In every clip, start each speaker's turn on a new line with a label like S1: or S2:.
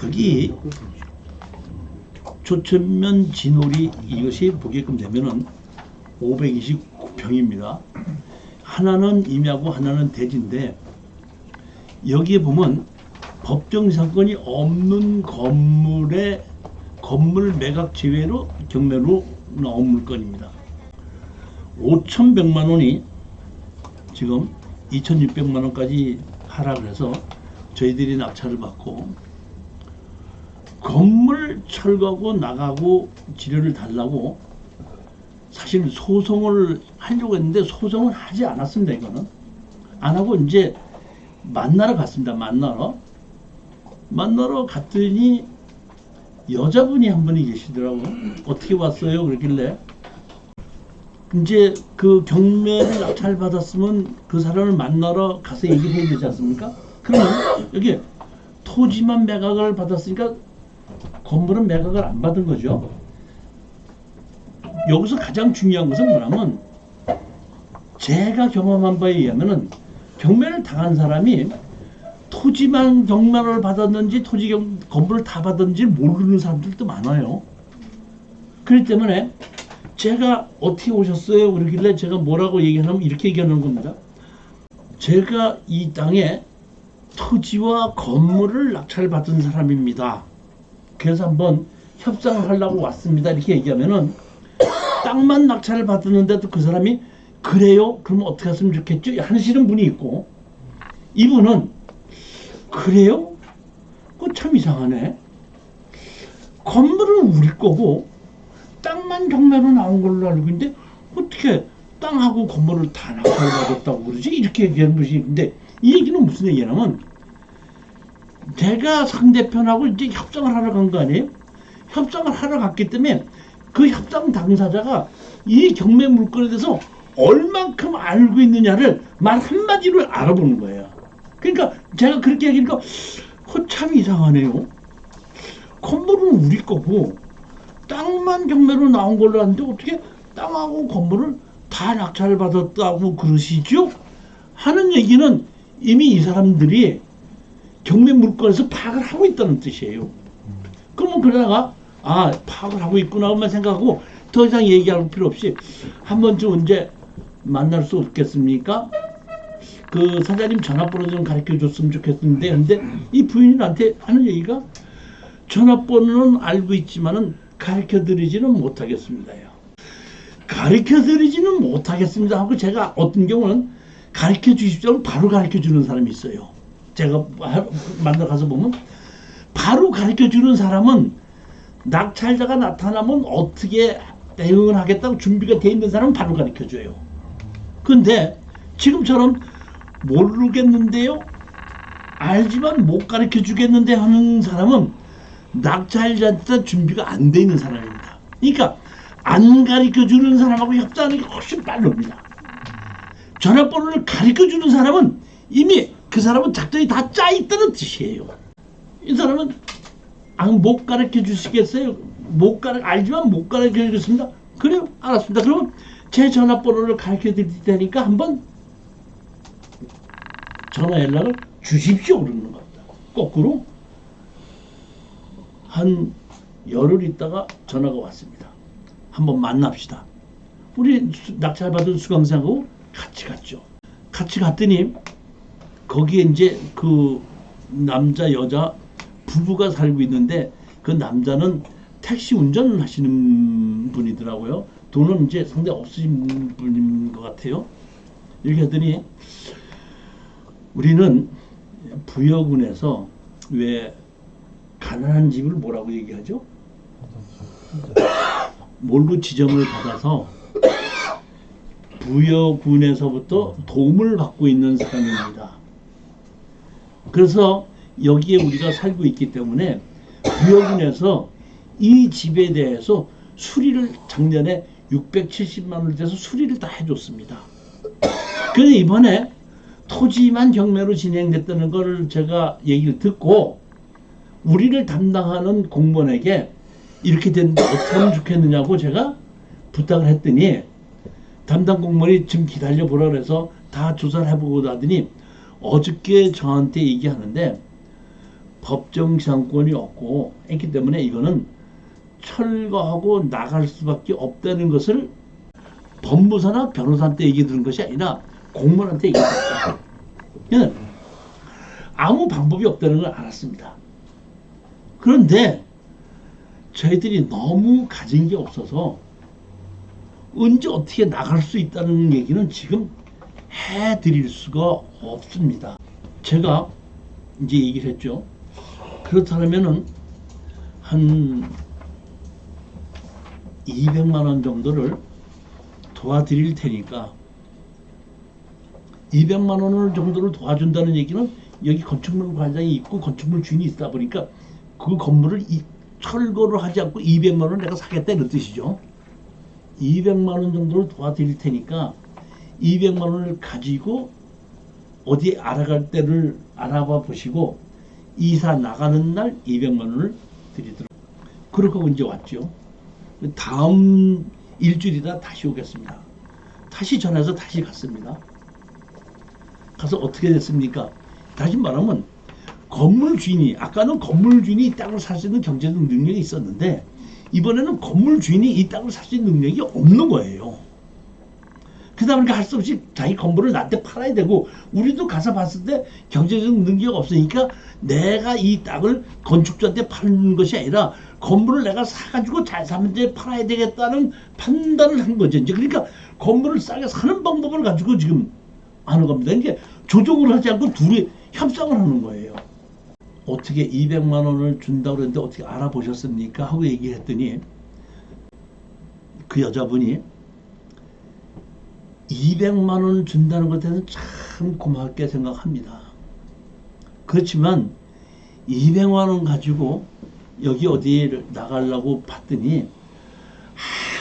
S1: 여기 조천면 진홀이 이것이 보게끔 되면은 529평입니다. 하나는 임야고 하나는 대지인데 여기에 보면 법정 상권이 없는 건물의 건물 매각 제외로 경매로 나온 물건입니다. 5,100만 원이 지금 2,600만 원까지 하락을 해서 저희들이 낙찰을 받고 건물 철거하고 나가고 지료를 달라고 사실 소송을 하려고 했는데 소송을 하지 않았습니다. 이거는 안 하고 이제 만나러 갔습니다. 만나러 갔더니 여자분이 한 분이 계시더라고. 어떻게 왔어요? 그러길래 이제 그 경매를 낙찰 받았으면 그 사람을 만나러 가서 얘기를 해야 되지 않습니까? 그러면 여기 토지만 매각을 받았으니까 건물은 매각을 안 받은 거죠. 여기서 가장 중요한 것은 뭐냐면 제가 경험한 바에 의하면은 경매를 당한 사람이 토지만 경매를 받았는지 건물을 다 받았는지 모르는 사람들도 많아요. 그렇기 때문에 제가 어떻게 오셨어요? 그러길래 제가 뭐라고 얘기하냐면 이렇게 얘기하는 겁니다. 제가 이 땅에 토지와 건물을 낙찰받은 사람입니다. 그래서 한번 협상을 하려고 왔습니다. 이렇게 얘기하면은 땅만 낙찰을 받았는데도 그 사람이 그래요? 그럼 어떻게 했으면 좋겠죠? 하시는 분이 있고 이분은 그래요? 그거 참 이상하네. 건물은 우리 거고 땅만 경매로 나온 걸로 알고 있는데 어떻게 땅하고 건물을 다 낙찰받았다고 그러지? 이렇게 얘기하는 것이 있는데 이 얘기는 무슨 얘기냐면 제가 상대편하고 이제 협상을 하러 간 거 아니에요? 협상을 하러 갔기 때문에 그 협상 당사자가 이 경매 물건에 대해서 얼만큼 알고 있느냐를 말 한마디로 알아보는 거예요. 그러니까 제가 그렇게 얘기하니까 참 이상하네요. 건물은 우리 거고 땅만 경매로 나온 걸로 아는데 어떻게 땅하고 건물을 다 낙찰을 받았다고 그러시죠? 하는 얘기는 이미 이 사람들이 경매 물건에서 파악을 하고 있다는 뜻이에요. 그러면 그러다가 파악을 하고 있구나만 생각하고 더 이상 얘기할 필요 없이 한 번쯤 언제 만날 수 없겠습니까? 그 사장님 전화번호 좀 가르쳐 줬으면 좋겠는데 근데 이 부인한테 하는 얘기가 전화번호는 알고 있지만은 가르쳐 드리지는 못하겠습니다요. 가르쳐 드리지는 못하겠습니다 하고 제가 어떤 경우는 가르쳐 주십시오 바로 가르쳐 주는 사람이 있어요. 제가 만나 가서 보면 바로 가르쳐 주는 사람은 낙찰자가 나타나면 어떻게 대응을 하겠다고 준비가 돼 있는 사람은 바로 가르쳐 줘요. 근데 지금처럼 모르겠는데요, 알지만 못 가르쳐 주겠는데 하는 사람은 낙찰자한테 준비가 안 돼 있는 사람입니다. 그러니까 안 가르쳐 주는 사람하고 협상하는 게 훨씬 빠릅니다. 전화번호를 가르쳐 주는 사람은 이미 그 사람은 작전이 다 짜 있다는 뜻이에요. 이 사람은 못 가르쳐 주시겠어요? 알지만 못 가르쳐 주겠습니다. 그래요? 알았습니다. 그럼 제 전화번호를 가르쳐 드릴 테니까 한번 전화 연락을 주십시오. 그러는 겁니다. 거꾸로 한 열흘 있다가 전화가 왔습니다. 한번 만납시다. 우리 낙찰받은 수강생하고 같이 갔죠. 같이 갔더니 거기에 이제 그 남자 여자 부부가 살고 있는데 그 남자는 택시 운전을 하시는 분이더라고요. 돈은 이제 상당히 없으신 분인 것 같아요. 이렇게 했더니 우리는 부여군에서 왜 가난한 집을 뭐라고 얘기하죠? 뭘로 지정을 받아서 부여군에서부터 도움을 받고 있는 사람입니다. 그래서 여기에 우리가 살고 있기 때문에 부여군에서 이 집에 대해서 수리를 작년에 670만 원을 대서 수리를 다 해줬습니다. 그런데 이번에 토지만 경매로 진행됐다는 걸 제가 얘기를 듣고 우리를 담당하는 공무원에게 이렇게 됐는데 어떻게 하면 좋겠느냐고 제가 부탁을 했더니 담당 공무원이 좀 기다려 보라 그래서 다 조사를 해보고 나더니 어저께 저한테 얘기하는데 법정 지상권이 없고 했기 때문에 이거는 철거하고 나갈 수밖에 없다는 것을 법무사나 변호사한테 얘기 들은 것이 아니라 공무원한테 얘기 들었어요. 저는 아무 방법이 없다는 걸 알았습니다. 그런데 저희들이 너무 가진 게 없어서 언제 어떻게 나갈 수 있다는 얘기는 지금 해드릴 수가 없습니다. 제가 이제 얘기를 했죠. 그렇다면은 한 200만 원 정도를 도와드릴 테니까 200만 원을 정도를 도와준다는 얘기는 여기 건축물 관장이 있고 건축물 주인이 있다 보니까 그 건물을 철거를 하지 않고 200만 원 내가 사겠다 이런 뜻이죠. 200만 원 정도를 도와드릴 테니까 200만 원을 가지고 어디 알아갈 때를 알아봐 보시고 이사 나가는 날 200만 원을 드리도록. 그렇게 이제 왔죠. 다음 일주일이다 다시 오겠습니다. 다시 전화해서 다시 갔습니다. 가서 어떻게 됐습니까? 다시 말하면 건물 주인이, 아까는 건물 주인이 이 땅을 살 수 있는 경제적 능력이 있었는데 이번에는 건물 주인이 이 땅을 살 수 있는 능력이 없는 거예요. 그러다 보니까 할 수 없이 자기 건물을 나한테 팔아야 되고, 우리도 가서 봤을 때 경제적 능력이 없으니까 내가 이 땅을 건축주한테 파는 것이 아니라 건물을 내가 사가지고 잘 사면 돼 팔아야 되겠다는 판단을 한 거죠. 이제 그러니까 건물을 싸게 사는 방법을 가지고 지금 하는 겁니다. 이게 조정을 하지 않고 둘이 협상을 하는 거예요. 어떻게 200만 원을 준다고 그랬는데 어떻게 알아보셨습니까? 하고 얘기를 했더니 그 여자분이 200만 원 준다는 것에 대해서 참 고맙게 생각합니다. 그렇지만 200만 원 가지고 여기 어디에 나가려고 봤더니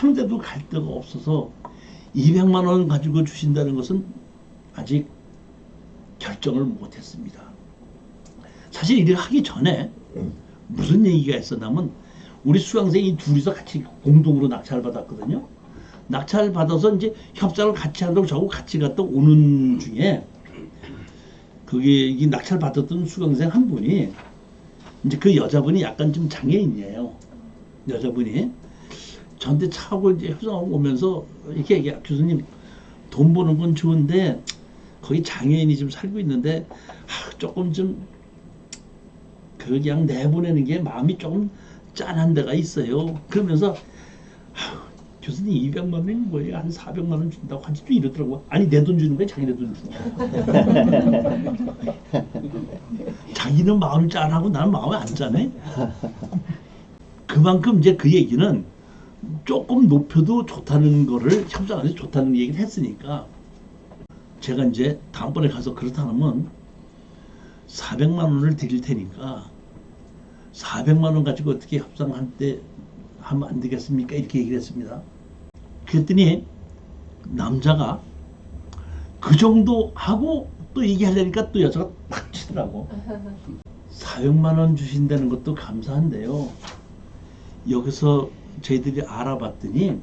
S1: 아무 데도 갈 데가 없어서 200만 원 가지고 주신다는 것은 아직 결정을 못했습니다. 사실 이를 하기 전에 무슨 얘기가 있었냐면 우리 수강생이 둘이서 같이 공동으로 낙찰을 받았거든요. 낙찰을 받아서 이제 협상을 같이 한다고 저하고 같이 갔다 오는 중에 그게 이 낙찰 받았던 수강생 한 분이 이제 그 여자분이 약간 좀 장애인이에요. 여자분이 저한테 차고 이제 협상하고 오면서 이렇게 얘기해요. 교수님, 돈 버는 건 좋은데 거기 장애인이 좀 살고 있는데 조금 좀 그냥 내보내는 게 마음이 조금 짠한 데가 있어요. 그러면서 교수님 200만 원이 뭐예요? 한 400만 원 준다고 한지 좀 이러더라고. 아니 내 돈 주는 거야? 자기네 돈 주는 거야? 자기는 마음이 짠하고 나는 마음이 안 짠해? 그만큼 이제 그 얘기는 조금 높여도 좋다는 거를 협상에서 좋다는 얘기를 했으니까 제가 이제 다음번에 가서 그렇다면 400만 원을 드릴 테니까 400만 원 가지고 어떻게 협상할 때 하면 안 되겠습니까? 이렇게 얘기를 했습니다. 그랬더니 남자가 그 정도 하고 또 얘기하려니까 또 여자가 탁 치더라고. 400만 원 주신다는 것도 감사한데요. 여기서 저희들이 알아봤더니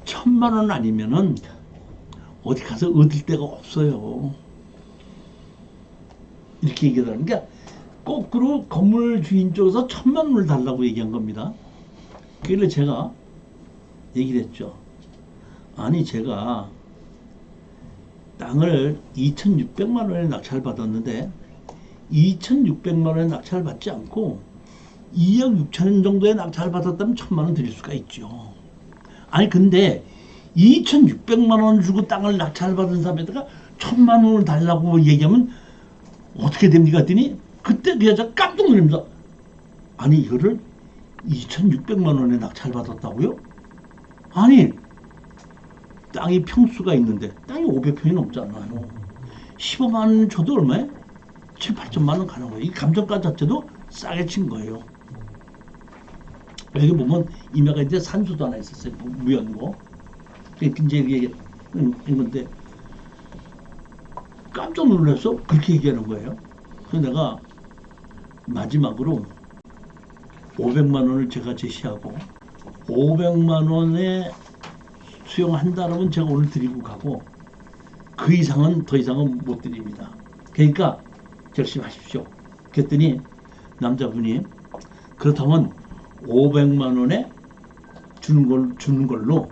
S1: 1000만 원 아니면은 어디 가서 얻을 데가 없어요. 이렇게 얘기하더라고요. 그러니까 거꾸로 건물 주인 쪽에서 1000만 원을 달라고 얘기한 겁니다. 그래서 제가 얘기를 했죠. 아니 제가 땅을 2600만 원에 낙찰 받았는데 2600만 원에 낙찰 받지 않고 2억 6천 정도에 낙찰 받았다면 1000만 원 드릴 수가 있죠. 아니 근데 2600만 원 주고 땅을 낙찰 받은 사람에다가 1000만 원을 달라고 얘기하면 어떻게 됩니까? 했더니 그때 그 여자가 깜짝 놀라면서 아니 이거를 2600만 원에 낙찰 받았다고요? 아니 땅이 평수가 있는데 땅이 500평이 넘잖아요. 15만 원 줘도 얼마에? 7, 8천만 원 가는 거예요. 이 감정가 자체도 싸게 친 거예요. 여기 보면 임야가 이제 산수도 하나 있었어요. 무연고. 이제 얘기한 건데 깜짝 놀라서 그렇게 얘기하는 거예요. 그래서 내가 마지막으로 500만 원을 제가 제시하고 500만 원에 수용한다면 제가 오늘 드리고 가고 그 이상은 더 이상은 못 드립니다. 그러니까 결심하십시오. 그랬더니 남자분이 그렇다면 500만 원에 주는 걸로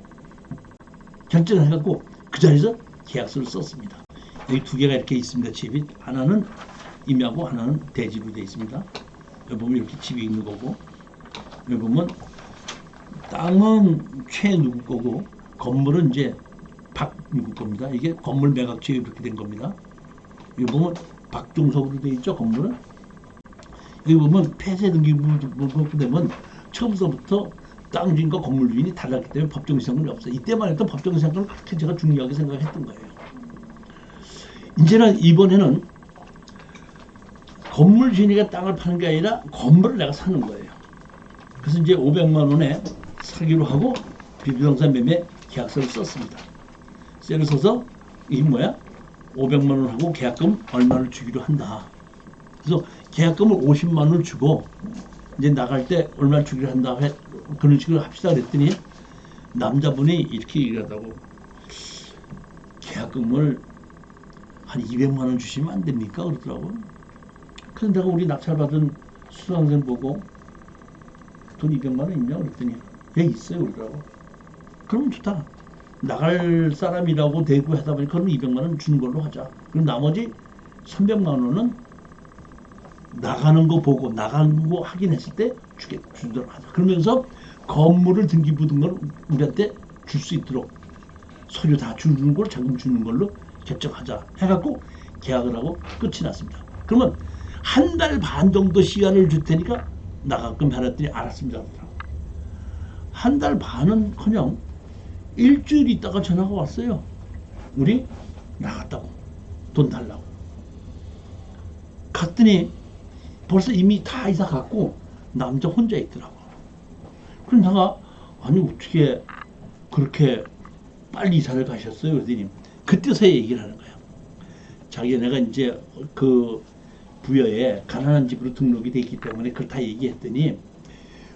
S1: 결정을 해갖고 그 자리에서 계약서를 썼습니다. 여기 두 개가 이렇게 있습니다. 집이 하나는 임야고 하나는 대지로 되어 있습니다. 여기 보면 이렇게 집이 있는 거고, 여기 보면 땅은 최 누구 거고 건물은 이제 박 누구 겁니다. 이게 건물 매각처에 이렇게 된 겁니다. 여기 보면 박종석으로 되어 있죠. 건물은. 여기 보면 폐쇄 등기부 되면 처음부터 땅 주인과 건물 주인이 달랐기 때문에 법정 상관이 없어요. 이때만 해도 법정 상관을 그렇게 제가 중요하게 생각했던 거예요. 이제는 이번에는 건물 주인이가 땅을 파는 게 아니라 건물을 내가 사는 거예요. 그래서 이제 500만 원에 사기로 하고 비부동산 매매 계약서를 썼습니다. 셀을 써서 이게 뭐야? 500만 원 하고 계약금 얼마를 주기로 한다. 그래서 계약금을 50만 원을 주고 이제 나갈 때 얼마를 주기로 한다. 그런 식으로 합시다 그랬더니 남자분이 이렇게 얘기하다고 계약금을 한 200만 원 주시면 안 됩니까? 그러더라고요. 그래서 내가 우리 낙찰받은 수강생 보고 돈 200만 원 있냐? 그랬더니 예, 있어요. 그러더라고. 그럼 좋다. 나갈 사람이라고 대고 하다 보니 그럼 200만 원 주는 걸로 하자. 그리고 나머지 300만 원은 나가는 거 보고 나가는 거 확인했을 때 주도록 하자. 그러면서 건물을 등기부든 걸 우리한테 줄 수 있도록 서류 다 주는 걸 자금 주는 걸로 결정하자 해갖고 계약을 하고 끝이 났습니다. 그러면 한 달 반 정도 시간을 줄 테니까 나가끔 해놨더니 알았습니다. 한 달 반은커녕 일주일 있다가 전화가 왔어요. 우리 나갔다고 돈 달라고. 갔더니 벌써 이미 다 이사 갔고 남자 혼자 있더라고. 그럼 내가 아니 어떻게 그렇게 빨리 이사를 가셨어요? 그랬더니 그때서야 얘기를 하는 거예요. 자기 내가 이제 그 부여에 가난한 집으로 등록이 돼 있기 때문에 그걸 다 얘기했더니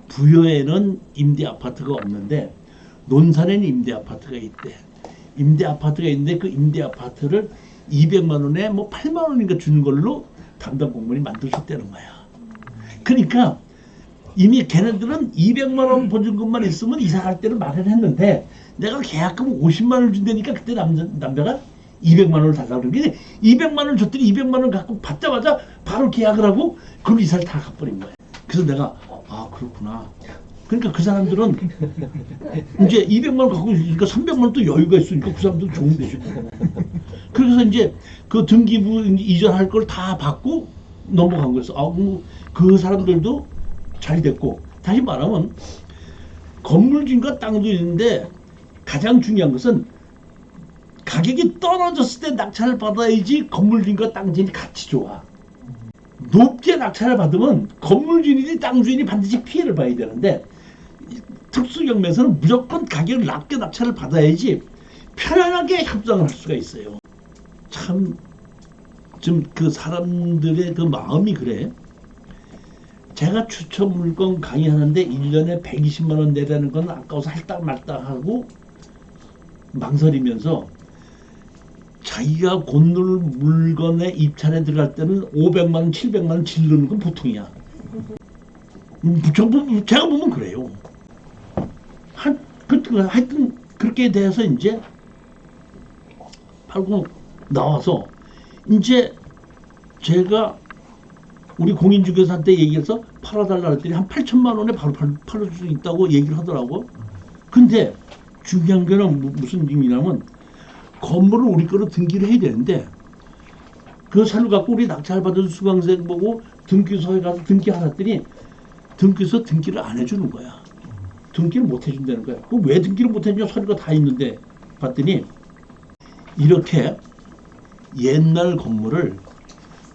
S1: 부여에는 임대 아파트가 없는데 논산에는 임대 아파트가 있대. 임대 아파트가 있는데 그 임대 아파트를 200만 원에 뭐 8만 원인가 주는 걸로 담당 공무원이 만들었다는 거야. 그러니까 이미 걔네들은 200만 원 보증금만 있으면 이사 갈 때는 마련했는데 내가 계약금 50만 원을 준다니까 그때 남자가 200만 원을 달라고 그러는데 200만 원을 줬더니 200만 원 갖고 받자마자 바로 계약을 하고 그럼 이사를 다 가버린 거야. 그래서 내가 아 그렇구나. 그러니까 그 사람들은 이제 200만 원 갖고 있으니까 300만 원 또 여유가 있으니까 그 사람들 좋은 데죠. 그래서 이제 그 등기부 이전할 걸 다 받고 넘어간 거였어. 아, 그 사람들도 잘 됐고. 다시 말하면 건물주인과 땅도 있는데 가장 중요한 것은 가격이 떨어졌을 때 낙찰을 받아야지 건물주인과 땅주인이 같이 좋아. 높게 낙찰을 받으면 건물주인이니 땅주인이 반드시 피해를 봐야 되는데 특수경매에서는 무조건 가격을 낮게 낙찰을 받아야지 편안하게 협상을 할 수가 있어요. 참 좀 그 사람들의 그 마음이 그래. 제가 추천 물건 강의하는데 1년에 120만 원 내라는 건 아까워서 할딱 말딱 하고 망설이면서 자기가 곤돌 물건에 입찰에 들어갈 때는 500만 원, 700만 원 질르는 건 보통이야. 제가 보면 그래요. 하여튼 그렇게 돼서 이제 팔고 나와서 이제 제가 우리 공인중개사한테 얘기해서 팔아달라 했더니 한 8천만 원에 바로 팔아줄 수 있다고 얘기를 하더라고. 근데 중요한 거는 무슨 의미냐면 건물을 우리 거로 등기를 해야 되는데 그 사를 갖고 우리 낙찰 받은 수강생 보고 등기소에 가서 등기하랬더니 등기소 등기를 안 해주는 거야. 등기를 못 해준다는 거야. 왜 등기를 못 해주냐? 서류가 다 있는데 봤더니 이렇게 옛날 건물을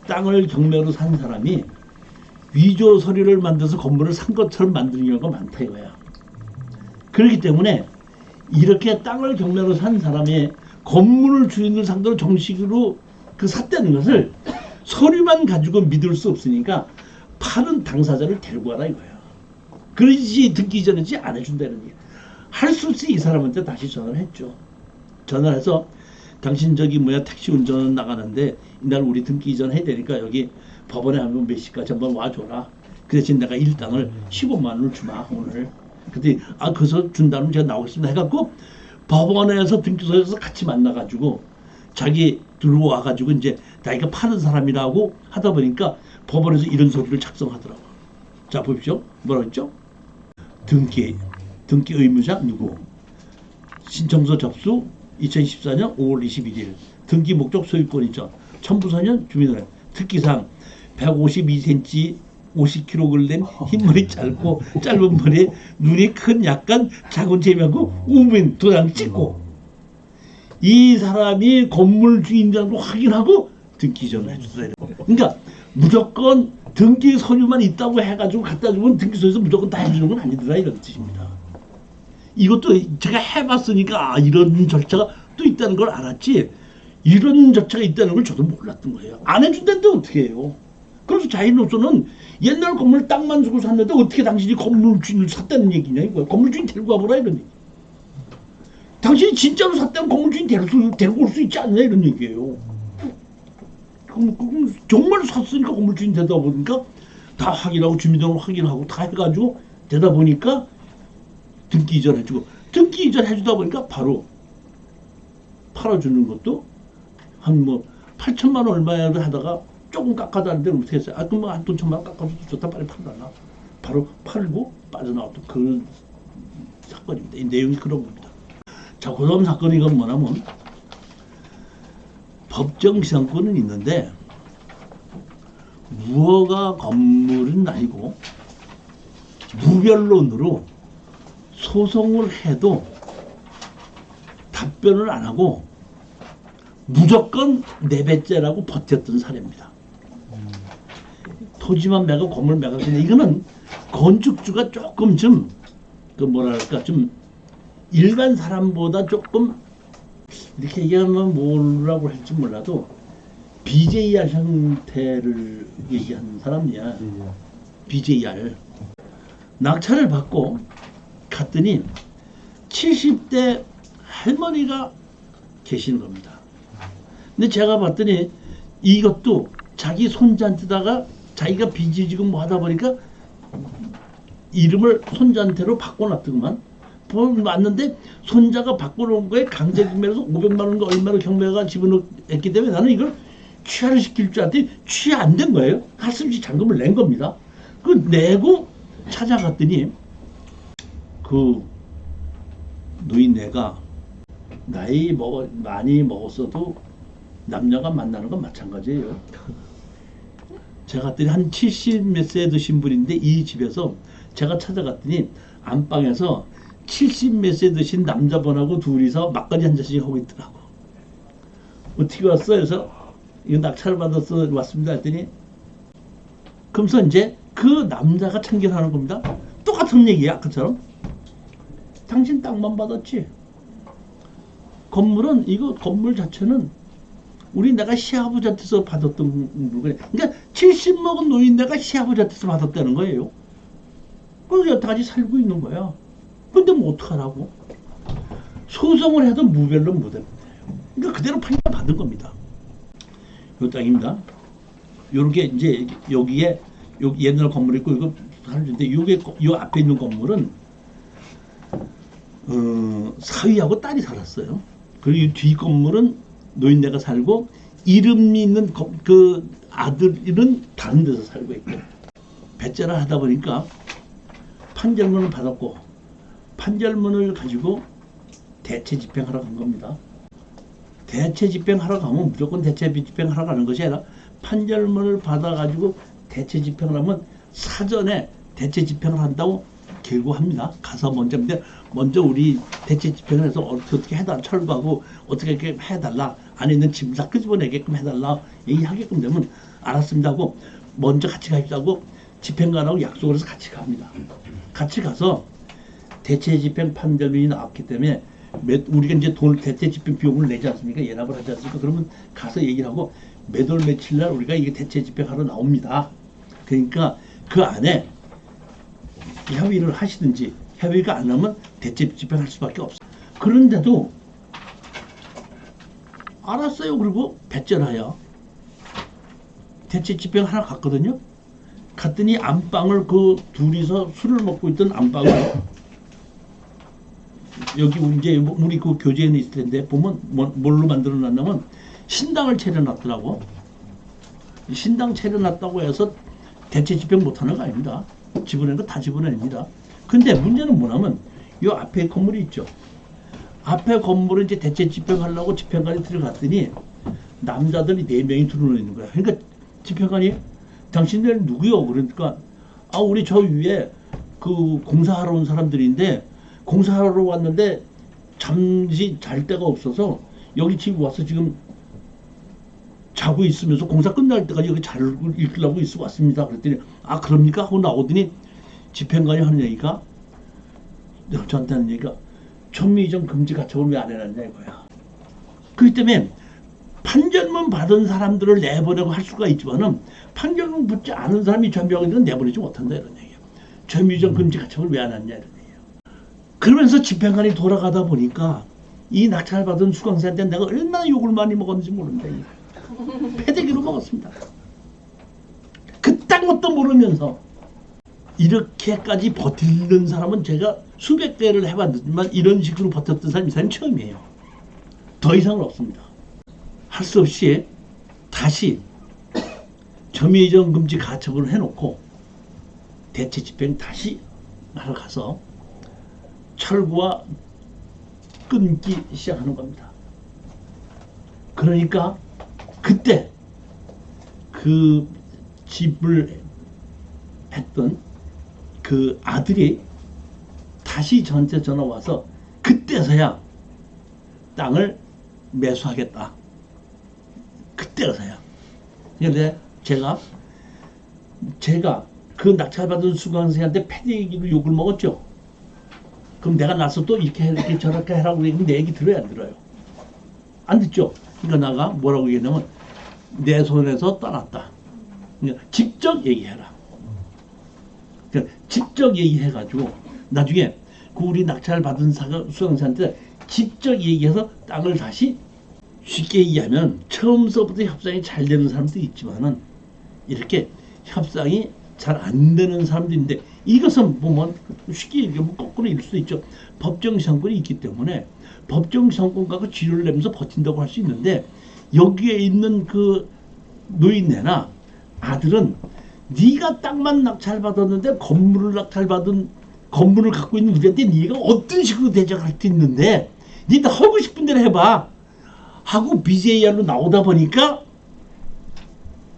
S1: 땅을 경매로 산 사람이 위조 서류를 만들어서 건물을 산 것처럼 만드는 경우가 많다 이거야. 그렇기 때문에 이렇게 땅을 경매로 산 사람이 건물을 주인을 상대로 정식으로 그 샀다는 것을 서류만 가지고 믿을 수 없으니까 파는 당사자를 데리고 와라 이거야. 그러지 듣기 전에지 안 해준다는 얘기야. 할 수 없이 이 사람한테 다시 전화를 했죠. 전화를 해서 당신 택시 운전 나가는데 이날 우리 등기 이전 해야 되니까 여기 법원에 하면 몇 시까지 한번 와줘라. 그 대신 내가 일당을 15만 원을 주마 오늘. 근데 그래서 준다면 제가 나오겠습니다 해갖고 법원에서 등기소에서 같이 만나가지고 자기 들어와가지고 이제 자기가 파는 사람이라고 하다 보니까 법원에서 이런 소리를 작성하더라고. 자 보십시오. 뭐라 했죠? 등기 의무자 누구? 신청서 접수 2014년 5월 21일. 등기 목적 소유권 이전. 첨부서년 주민등록. 특기사항 152cm 50kg 된 흰머리 짧고 짧은 머리에 눈이 큰 약간 작은 재미하고 우문 도장 찍고 이 사람이 건물 주인이라고 확인하고 등기 이전을 해주세요. 그러니까 무조건 등기 서류만 있다고 해가지고 갖다 주면 등기소에서 무조건 다 해주는 건 아니더라 이런 뜻입니다. 이것도 제가 해봤으니까 이런 절차가 또 있다는 걸 알았지 이런 절차가 있다는 걸 저도 몰랐던 거예요. 안 해준다는데 어떻게 해요? 그래서 자인으로서는 옛날 건물 땅만 주고 샀는데 어떻게 당신이 건물 주인을 샀다는 얘기냐 이거야. 건물 주인 데리고 와보라 이런 얘기. 당신이 진짜로 샀다면 건물 주인 데리고 올 수 있지 않냐 이런 얘기예요. 그럼 정말 샀으니까 건물 주인 되다 보니까 다 확인하고 주민등록 확인하고 다 해가지고 되다 보니까 등기 이전 해주고 등기 이전 해주다 보니까 바로 팔아주는 것도 한 뭐 8천만 원 얼마야 하다가 조금 깎아다는데 어떻게 했어요? 그럼 한 돈 천만 원 깎아줘도 좋다 빨리 팔아달라. 바로 팔고 빠져나왔던 그런 사건입니다. 이 내용이 그런 겁니다. 자, 그 다음 사건이 이건 뭐냐면 법정 기상권은 있는데 무허가 건물은 아니고 무변론으로 소송을 해도 답변을 안 하고 무조건 내배째라고 버텼던 사례입니다. 토지만 매고 건물 매고 근데 이거는 건축주가 조금 좀 그 뭐랄까 좀 일반 사람보다 조금 이렇게 얘기하면 뭐라고 할지 몰라도 BJR 형태를 얘기하는 사람이야. BJR. 낙찰을 받고 갔더니 70대 할머니가 계시는 겁니다. 근데 제가 봤더니 이것도 자기 손자한테다가 자기가 빚이 지금 뭐 하다 보니까 이름을 손자한테로 바꿔놨더구만. 맞는데 손자가 바꿔놓은 거에 강제구매로서 500만 원인가 얼마를 경매가 집어넣었기 때문에 나는 이걸 취하를 시킬 줄 알았더니 취하 안 된 거예요. 할수없이 잔금을 낸 겁니다. 그 내고 찾아갔더니 그 노인네가 나이 많이 먹었어도 남녀가 만나는 건 마찬가지예요. 제가 갔더니 한 70 몇 세 드신 분인데 이 집에서 제가 찾아갔더니 안방에서 70 몇 세 드신 남자분하고 둘이서 막걸리 한 잔씩 하고 있더라고. 어떻게 왔어? 그래서 이거 낙찰을 받아서 왔습니다 했더니 그러면서 이제 그 남자가 참견하는 겁니다. 똑같은 얘기야 아까처럼. 당신 땅만 받았지. 건물은 이거 건물 자체는 내가 시아버지한테서 받았던 물건이야. 그러니까 70 먹은 노인네가 시아버지한테서 받았다는 거예요. 그래서 여태까지 살고 있는 거야. 근데 뭐 어떡하라고? 소송을 해도 무별로 못해요. 그러니까 그대로 판결 받은 겁니다. 요 땅입니다. 요렇게 이제 여기에 여기 옛날 건물 있고 이거 하는데 요게 요 앞에 있는 건물은 사위하고 딸이 살았어요. 그리고 이 뒤 건물은 노인네가 살고 이름이 있는 그 아들은 다른 데서 살고 있고 배째를 하다 보니까 판결문을 받았고 판결문을 가지고 대체 집행하러 간 겁니다. 대체 집행하러 가면 무조건 대체 집행하러 가는 것이 아니라 판결문을 받아가지고 대체 집행을 하면 사전에 대체 집행을 한다고 결구합니다. 가서 먼저 우리 대체 집행을 해서 어떻게 해달라 철거하고 어떻게 이렇게 해달라 안에 있는 짐 다 끄집어내게끔 해달라 얘기하게끔 되면 알았습니다 하고 먼저 같이 가겠다고 집행관하고 약속을 해서 같이 갑니다. 같이 가서 대체 집행 판결문이 나왔기 때문에 우리가 이제 대체 집행 비용을 내지 않습니까? 예납을 하지 않습니까? 그러면 가서 얘기를 하고 몇 월 며칠 날 우리가 이게 대체 집행하러 나옵니다. 그러니까 그 안에 협의를 하시든지 협의가 안 하면 대체 집행할 수밖에 없어요. 그런데도 알았어요. 그리고 배째라야 대체 집행 하나 갔거든요. 갔더니 안방을 그 둘이서 술을 먹고 있던 안방을 여기 이제 우리 그 교재에 있을 텐데 보면 뭘로 만들어 놨냐면 신당을 차려놨더라고. 신당 차려놨다고 해서 대체 집행 못하는 거 아닙니다. 집어낸 거 다 집어냅니다. 근데 문제는 뭐냐면 이 앞에 건물이 있죠. 앞에 건물을 이제 대체 집행하려고 집행관이 들어갔더니 남자들이 4명이 들어오는 있는 거야. 그러니까 집행관이 당신들 누구요? 그러니까 우리 저 위에 그 공사하러 온 사람들인데 공사하러 왔는데 잠시 잘 데가 없어서 여기 지금 와서 지금 자고 있으면서 공사 끝날 때까지 여기 잘 읽으려고 있어 왔습니다. 그랬더니 그럽니까? 하고 나오더니 집행관이 하는 얘기가 저한테 하는 얘기가 전미이전 금지 가처분을 왜 안 해놨냐 이거야. 그렇기 때문에 판결문 받은 사람들을 내보내고 할 수가 있지만은 판결문 붙지 않은 사람이 전병원들은 내보내지 못한다 이런 얘기예요. 전미이전 금지 가처분을 왜 안 했냐 이런 얘기예요. 그러면서 집행관이 돌아가다 보니까 이 낙찰 받은 수강생한테 내가 얼마나 욕을 많이 먹었는지 모른다. 패대기로 먹었습니다. 그딴 것도 모르면서 이렇게까지 버티는 사람은 제가 수백 대를 해봤지만 이런 식으로 버텼던 사람이 이 사람이 처음이에요. 더 이상은 없습니다. 할 수 없이 다시 점유이전 금지 가처분을 해놓고 대체 집행 다시 하러 가서 철구와 끊기 시작하는 겁니다. 그러니까 그때 그 집을 했던 그 아들이 다시 저한테 전화 와서 그때서야 땅을 매수하겠다. 그때서야. 근데 제가 그 낙찰받은 수강생한테 패대기로 욕을 먹었죠. 그럼 내가 나서 또 이렇게 저렇게 하라고 얘기하면 내 얘기 들어야 안 들어요? 안 듣죠? 그러니까 나가 뭐라고 얘기하냐면 내 손에서 떠났다. 그러니까 직접 얘기해라. 그러니까 직접 얘기해가지고 나중에 그 우리 낙찰 받은 수강생한테 직접 얘기해서 땅을 다시 쉽게 얘기하면 처음서부터 협상이 잘 되는 사람도 있지만은 이렇게 협상이 잘 안 되는 사람도 있는데 이것은 보면 쉽게 얘기하면 거꾸로 일 수도 있죠. 법정 상권이 있기 때문에 법정 상권과 지료를 내면서 버틴다고 할 수 있는데 여기에 있는 그 노인네나 아들은 네가 땅만 낙찰받았는데 건물을 낙찰받은 건물을 갖고 있는 우리한테 네가 어떤 식으로 대적할 수 있는데 네가 하고 싶은 대로 해봐 하고 BJR로 나오다 보니까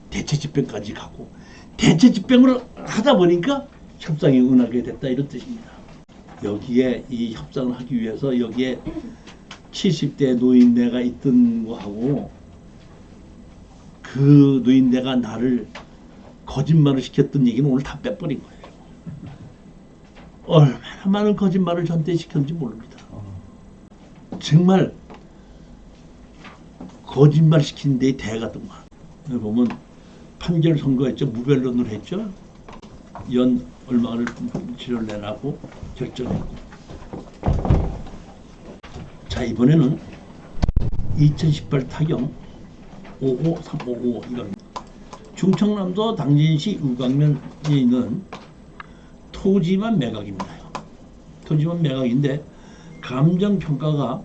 S1: 대체 집행까지 가고 대체 집행을 하다 보니까 협상이 응하게 됐다 이런 뜻입니다. 여기에 이 협상을 하기 위해서 여기에 70대 노인네가 있던 거하고 그 노인네가 나를 거짓말을 시켰던 얘기는 오늘 다 빼버린 거예요. 얼마나 많은 거짓말을 저한테 시켰는지 모릅니다. 정말 거짓말 시키는 데 대가더만. 여기 보면 판결 선고했죠. 무변론을 했죠. 연 얼마를 치료를 내라고 결정했고. 자, 이번에는 2018 타경 55355 이겁니다. 충청남도 당진시 우강면에 있는 토지만 매각입니다. 토지만 매각인데 감정평가가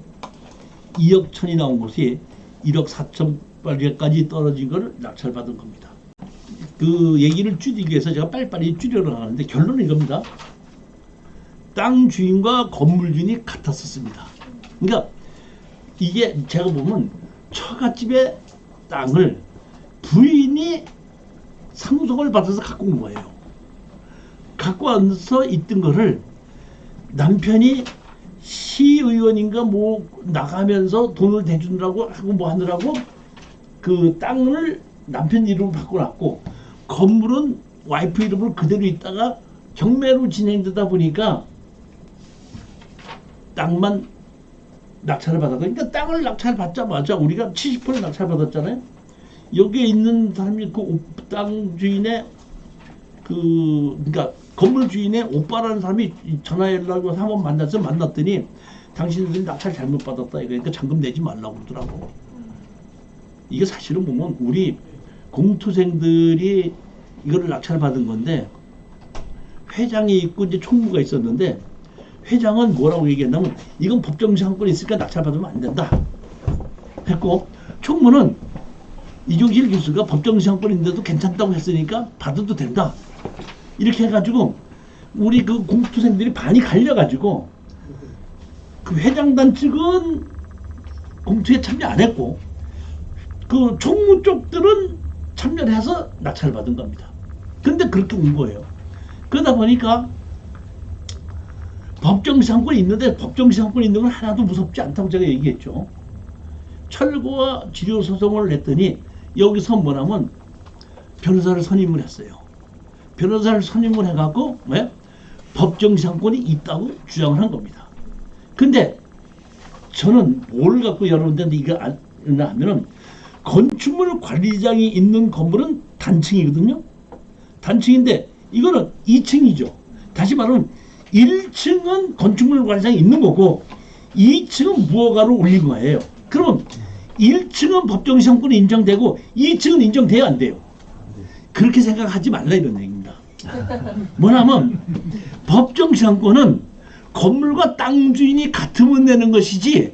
S1: 2억 천이 나온 곳이 1억 4천까지 떨어진 걸 낙찰받은 겁니다. 그 얘기를 줄이기 위해서 제가 빨리빨리 줄여러 가는데 결론은 이겁니다. 땅 주인과 건물 주인이 같았었습니다. 그러니까 이게 제가 보면 처갓집의 땅을 부인이 상속을 받아서 갖고 온 거예요. 갖고 와서 있던 거를 남편이 시의원인가 뭐 나가면서 돈을 대주느라고 하고 뭐 하느라고 그 땅을 남편 이름으로 바꿔놨고 건물은 와이프 이름으로 그대로 있다가 경매로 진행되다 보니까 땅만 낙찰을 받았고 그러니까 땅을 낙찰받자마자 우리가 70% 낙찰받았잖아요. 여기에 있는 사람이 그 땅 주인의 그러니까 건물 주인의 오빠라는 사람이 전화 연락을 한번 만났더니 당신들이 낙찰 잘못 받았다 이거 그러니까 잔금 내지 말라고 그러더라고. 이게 사실은 보면 우리 공투생들이 이거를 낙찰받은 건데 회장이 있고 이제 총무가 있었는데 회장은 뭐라고 얘기했냐면 이건 법정상권이 있으니까 낙찰받으면 안 된다 했고 총무는 이종실 교수가 법정상권인데도 괜찮다고 했으니까 받아도 된다 이렇게 해가지고 우리 그 공투생들이 반이 갈려가지고 그 회장단 측은 공투에 참여 안 했고 그 총무 쪽들은 참여를 해서 낙찰을 받은 겁니다. 근데 그렇게 온 거예요. 그러다 보니까 법정상권이 있는데 법정상권이 있는 건 하나도 무섭지 않다고 제가 얘기했죠. 철거와 지료소송을 냈더니 여기서 뭐냐면 변호사를 선임을 했어요. 변호사를 선임을 해갖고 왜? 법정상권이 있다고 주장을 한 겁니다. 근데 저는 뭘 갖고 여러분들한테 이거 안나 하면은 건축물 관리장이 있는 건물은 단층이거든요. 단층인데 이거는 2층이죠. 다시 말하면 1층은 건축물 관리장이 있는 거고 2층은 무허가로 올린 거예요. 그러면 1층은 법정상권이 인정되고 2층은 인정돼야 안 돼요. 그렇게 생각하지 말라 이런 얘기입니다. 뭐냐면 법정상권은 건물과 땅 주인이 같으면 내는 것이지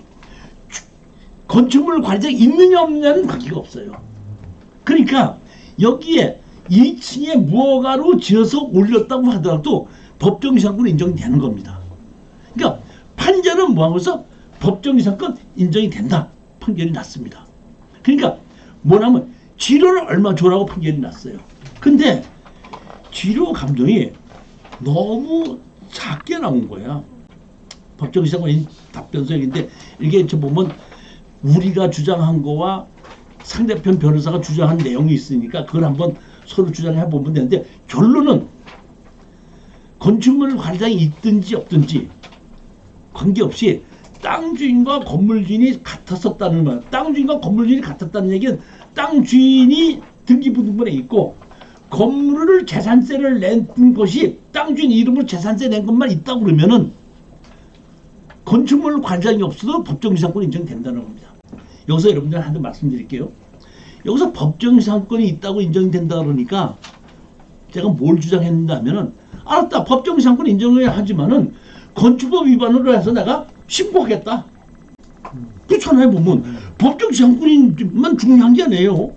S1: 건축물 관리장이 있느냐 없느냐는 관계가 없어요. 그러니까 여기에 2층에 무허가로 지어서 올렸다고 하더라도 법정상권 인정이 되는 겁니다. 그러니까 판결은 뭐하고 해서 법정상권 인정이 된다. 판결이 났습니다. 그러니까 뭐냐면 지료를 얼마 줘라고 판결이 났어요. 근데 지료 감정이 너무 작게 나온 거야. 법정상권 답변서인데 이게 저 보면 우리가 주장한 거와 상대편 변호사가 주장한 내용이 있으니까 그걸 한번 서로 주장해 보면 되는데 결론은 건축물 관리장이 있든지 없든지 관계없이 땅 주인과 건물 주인이 같았었다는 말. 땅 주인과 건물 주인이 같았다는 얘기는 땅 주인이 등기부등본에 있고 건물을 재산세를 낸 것이 땅 주인 이름으로 재산세 낸 것만 있다고 그러면은 건축물 관리장이 없어도 법정지상권이 인정된다는 겁니다. 여기서 여러분들한테 말씀드릴게요. 여기서 법정지상권이 있다고 인정된다 그러니까 제가 뭘 주장했는가 하면은 알았다. 법정지상권 인정을 하지만은 건축법 위반으로 해서 내가 신고하겠다. 그렇잖아요. 보면 법정지상권만 중요한 게 아니에요.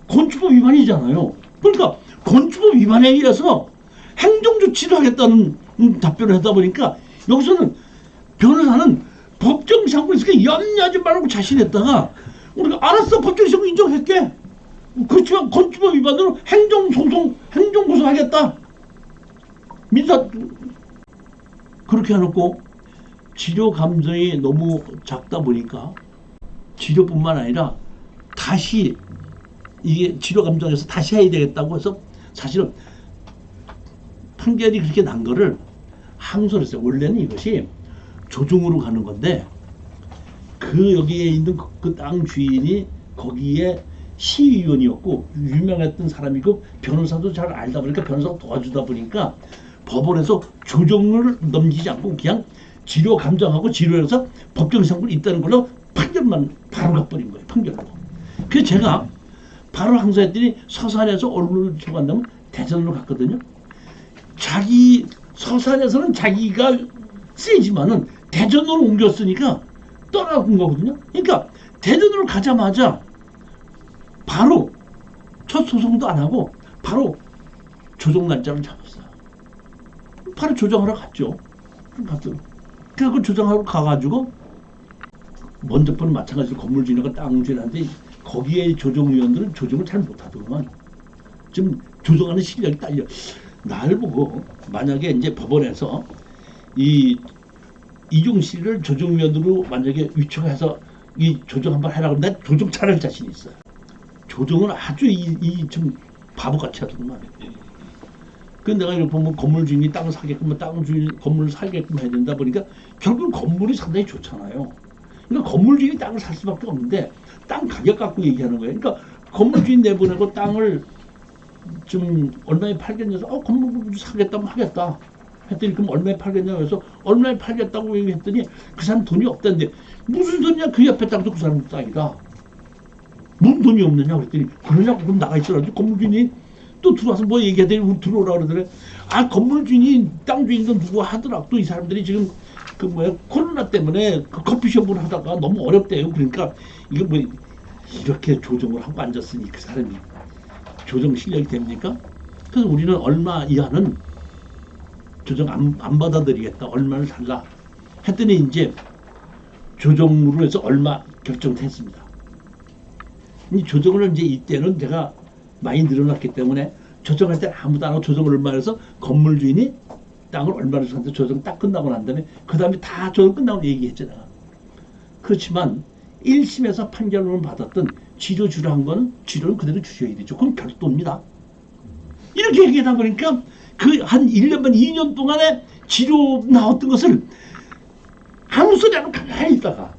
S1: 건축법 위반이잖아요. 그러니까 건축법 위반에 의해서 행정조치를 하겠다는 답변을 하다 보니까 여기서는 변호사는 법정지상권 있으니까 염려하지 말고 자신했다가 우리가 알았어. 법정지상권 인정할게. 그렇지만 건축법 위반으로 행정소송, 행정고소하겠다. 민사 그렇게 해놓고 지료 감정이 너무 작다 보니까 지료뿐만 아니라 다시 이게 지료 감정에서 다시 해야 되겠다고 해서 사실은 판결이 그렇게 난 거를 항소를 했어요. 원래는 이것이 조정으로 가는 건데 그 여기에 있는 그 땅 주인이 거기에 시의원이었고 유명했던 사람이고 변호사도 잘 알다 보니까 변호사가 도와주다 보니까 법원에서 조정을 넘기지 않고 그냥 지료 감정하고 지료에서 법정상권이 있다는 걸로 판결만 바로 가버린 거예요. 판결로. 그래서 제가 바로 항소했더니 서산에서 어디로 들어간다면 대전으로 갔거든요. 자기 서산에서는 자기가 세지만은 대전으로 옮겼으니까 떠나간 거거든요. 그러니까 대전으로 가자마자 바로 첫 소송도 안 하고 바로 조정 날짜를 잡았어요. 바로 조정하러 갔죠. 그래서 조정하러 가가지고 먼저 번은 마찬가지로 건물주인과 땅주인한테 거기에 조정위원들은 조정을 잘 못하더구만. 지금 조정하는 실력이 딸려. 날 보고 만약에 이제 법원에서 이종실을 조정위원으로 만약에 위촉해서 이 조정 한번 해라고 하면 난 조정 잘할 자신이 있어요. 조정은 아주 좀 바보같이 하더구만. 그 내가 이렇게 보면 건물주인이 땅을 사게끔 건물을 살게끔 해야 된다 보니까 결국 건물이 상당히 좋잖아요. 그러니까 건물주인이 땅을 살 수밖에 없는데 땅 가격 갖고 얘기하는 거예요. 그러니까 건물주인 내보내고 땅을 좀 얼마에 팔겠냐 해서 건물 사겠다면 하겠다 했더니 그럼 얼마에 팔겠냐 해서 얼마에 팔겠다고 얘기했더니 그 사람 돈이 없다는데 무슨 소리냐. 그 옆에 땅도 그 사람 땅이다. 뭔 돈이 없느냐 그랬더니 그러냐고 그럼 나가 있어라도 건물주인이 또 들어와서 뭐 얘기하더니 들어오라 그러더래. 아 건물주인이 땅 주인도 누구 하더라. 또 이 사람들이 지금 그 뭐야 코로나 때문에 그 커피숍을 하다가 너무 어렵대요. 그러니까 이거 뭐 이렇게 조정을 하고 앉았으니 그 사람이 조정 실력이 됩니까? 그래서 우리는 얼마 이하는 조정 안 받아들이겠다. 얼마를 달라 했더니 이제 조정으로 해서 얼마 결정했습니다. 이 조정을 이제 이때는 제가 많이 늘어났기 때문에 조정할 때 아무도 안 하고 조정을 얼마 해서 건물 주인이 땅을 얼마를 주는데 조정 딱 끝나고 난 다음에 그 다음에 다 조정 끝나고 얘기했잖아. 그렇지만 1심에서 판결을 받았던 지료주라 한 거는 지료는 그대로 주셔야 되죠. 그건 별도입니다. 이렇게 얘기하다 보니까 그 한 1년 반 2년 동안에 지료 나왔던 것을 아무 소리 안 하고 가만히 있다가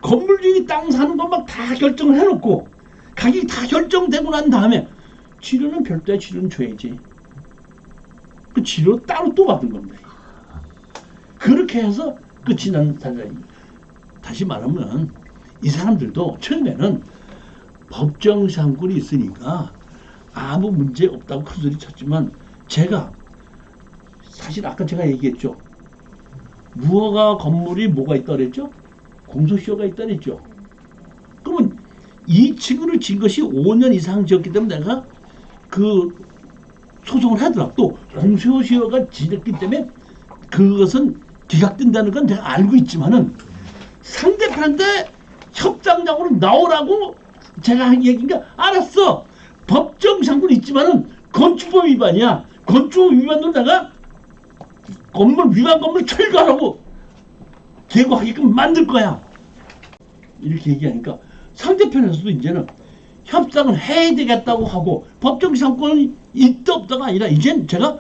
S1: 건물 주인이 땅 사는 것 막 다 결정을 해놓고 가격이 다 결정되고 난 다음에 지료는 별도의 지료는 줘야지. 그 지료 따로 또 받은 겁니다. 그렇게 해서 끝이 난 사람입니다. 다시 말하면 이 사람들도 처음에는 법정상권이 있으니까 아무 문제 없다고 큰 소리 쳤지만 제가 사실 아까 제가 얘기했죠. 무허가 건물이 뭐가 있다 그랬죠? 공소시효가 있다 그랬죠. 그러면 이 층을 진 것이 5년 이상 지었기 때문에 내가 그 소송을 하더라. 또 공소시효가 지었기 때문에 그것은 기각된다는 건 내가 알고 있지만은 상대편한테 협상장으로 나오라고 제가 한 얘기인가? 알았어. 법정상권 있지만은 건축법 위반이야. 건축법 위반으로 내가 건물 위반 건물 철거하라고 제거하게끔 만들 거야. 이렇게 얘기하니까 상대편에서도 이제는 협상을 해야 되겠다고 하고 법정상권이 있다 없다가 아니라 이젠 제가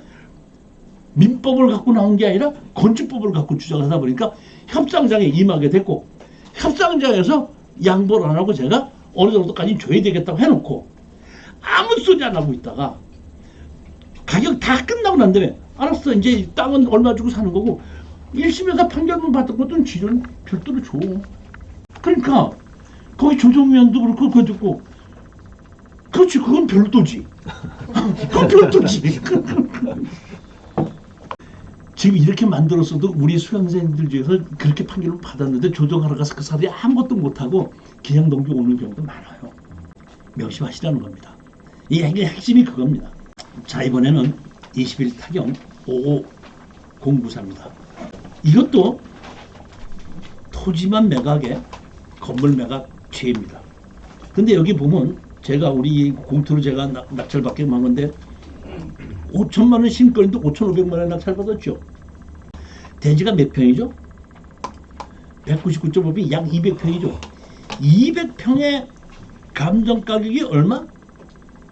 S1: 민법을 갖고 나온 게 아니라 건축법을 갖고 주장을 하다 보니까 협상장에 임하게 됐고 협상장에서 양보를 안 하고 제가 어느 정도까지 줘야 되겠다고 해놓고 아무 소리 안 하고 있다가 가격 다 끝나고 난 다음에 알았어 이제 땅은 얼마 주고 사는 거고 1심에서 판결문 받은 것도 지료는 별도로 줘. 그러니까 거기 조정위원도 그렇고 그거 듣고 그렇지 그건 별도지. 그건 별도지. 지금 이렇게 만들었어도 우리 수강생들 중에서 그렇게 판결을 받았는데 조정하러 가서 그 사람이 아무것도 못하고 그냥 넘겨오는 경우도 많아요. 명심하시라는 겁니다. 이 핵심이 그겁니다. 자 이번에는 21 타경 55094입니다. 이것도 토지만 매각에 건물 매각 죄입니다. 근데 여기 보면 제가 우리 공투로 제가 낙찰받게 한 건데 5천만 원 신권인데 5,500만 원 낙찰 받았죠. 대지가 몇 평이죠? 199.5평이 약 200평이죠. 200평의 감정 가격이 얼마?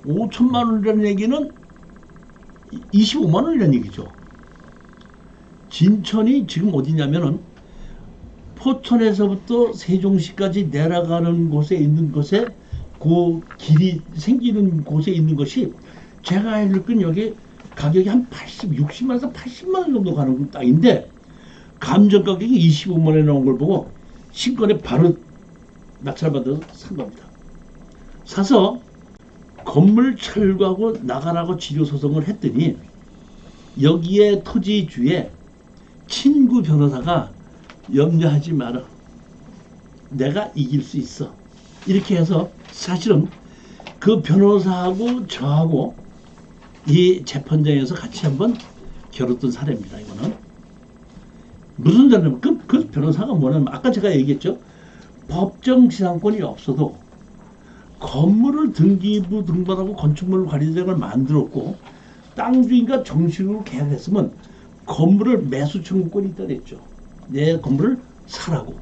S1: 5천만 원이라는 얘기는 25만 원이라는 얘기죠. 진천이 지금 어디냐면은 포천에서부터 세종시까지 내려가는 곳에 있는 것에 그 길이 생기는 곳에 있는 것이 제가 알기로 여기 가격이 한 60만 원에서 80만 원 정도 가는 땅인데 감정 가격이 25만 원에 나온 걸 보고 신권에 바로 낙찰받아서 산 겁니다. 사서 건물 철거하고 나가라고 지료소송을 했더니 여기에 토지주에 친구 변호사가 염려하지 마라. 내가 이길 수 있어. 이렇게 해서 사실은 그 변호사하고 저하고 이 재판장에서 같이 한번 겨뤘던 사례입니다. 이거는 무슨 사례냐면 그 변호사가 뭐냐면 아까 제가 얘기했죠. 법정 지상권이 없어도 건물을 등기부 등본하고 건축물 관리자를 만들었고 땅 주인과 정식으로 계약했으면 건물을 매수 청구권이 있다 그랬죠. 내 건물을 사라고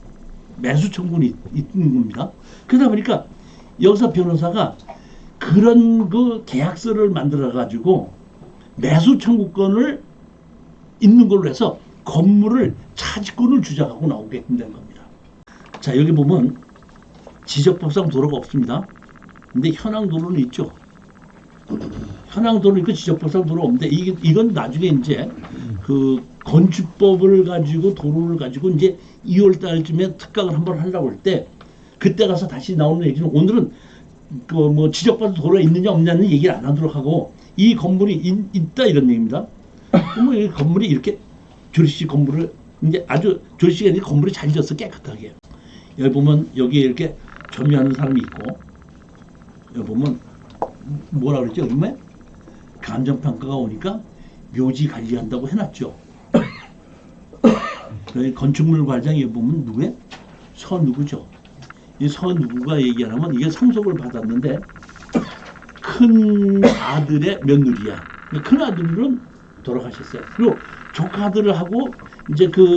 S1: 매수 청구권이 있는 겁니다. 그러다 보니까 여기서 변호사가 그런 그 계약서를 만들어 가지고 매수 청구권을 있는 걸로 해서 건물을 차지권을 주장하고 나오게끔 된 겁니다. 자 여기 보면 지적법상 도로가 없습니다. 근데 현황 도로는 있죠. 현황 도로 있고 지적법상 도로 없는데 이건 나중에 이제 그 건축법을 가지고 도로를 가지고 이제 2월 달쯤에 특강을 한번 하려고 할 때 그때 가서 다시 나오는 얘기는 오늘은 그 뭐 지적받은 도로가 있느냐 없느냐는 얘기를 안 하도록 하고 이 건물이 있다 이런 얘기입니다. 그러면 이 건물이 이렇게 조리식 건물을 이제 아주 조리식이 아니라 건물이 잘 지었어 깨끗하게. 여기 보면 여기에 이렇게 점유하는 사람이 있고 여기 보면 뭐라 그랬죠? 여기 뭐 감정평가가 오니까 묘지 관리한다고 해놨죠. 건축물 과장에 보면 누구야? 서누구죠. 이 서누구가 얘기하면 이게 상속을 받았는데 큰 아들의 며느리야. 큰 아들은 돌아가셨어요. 그리고 조카들하고 이제 그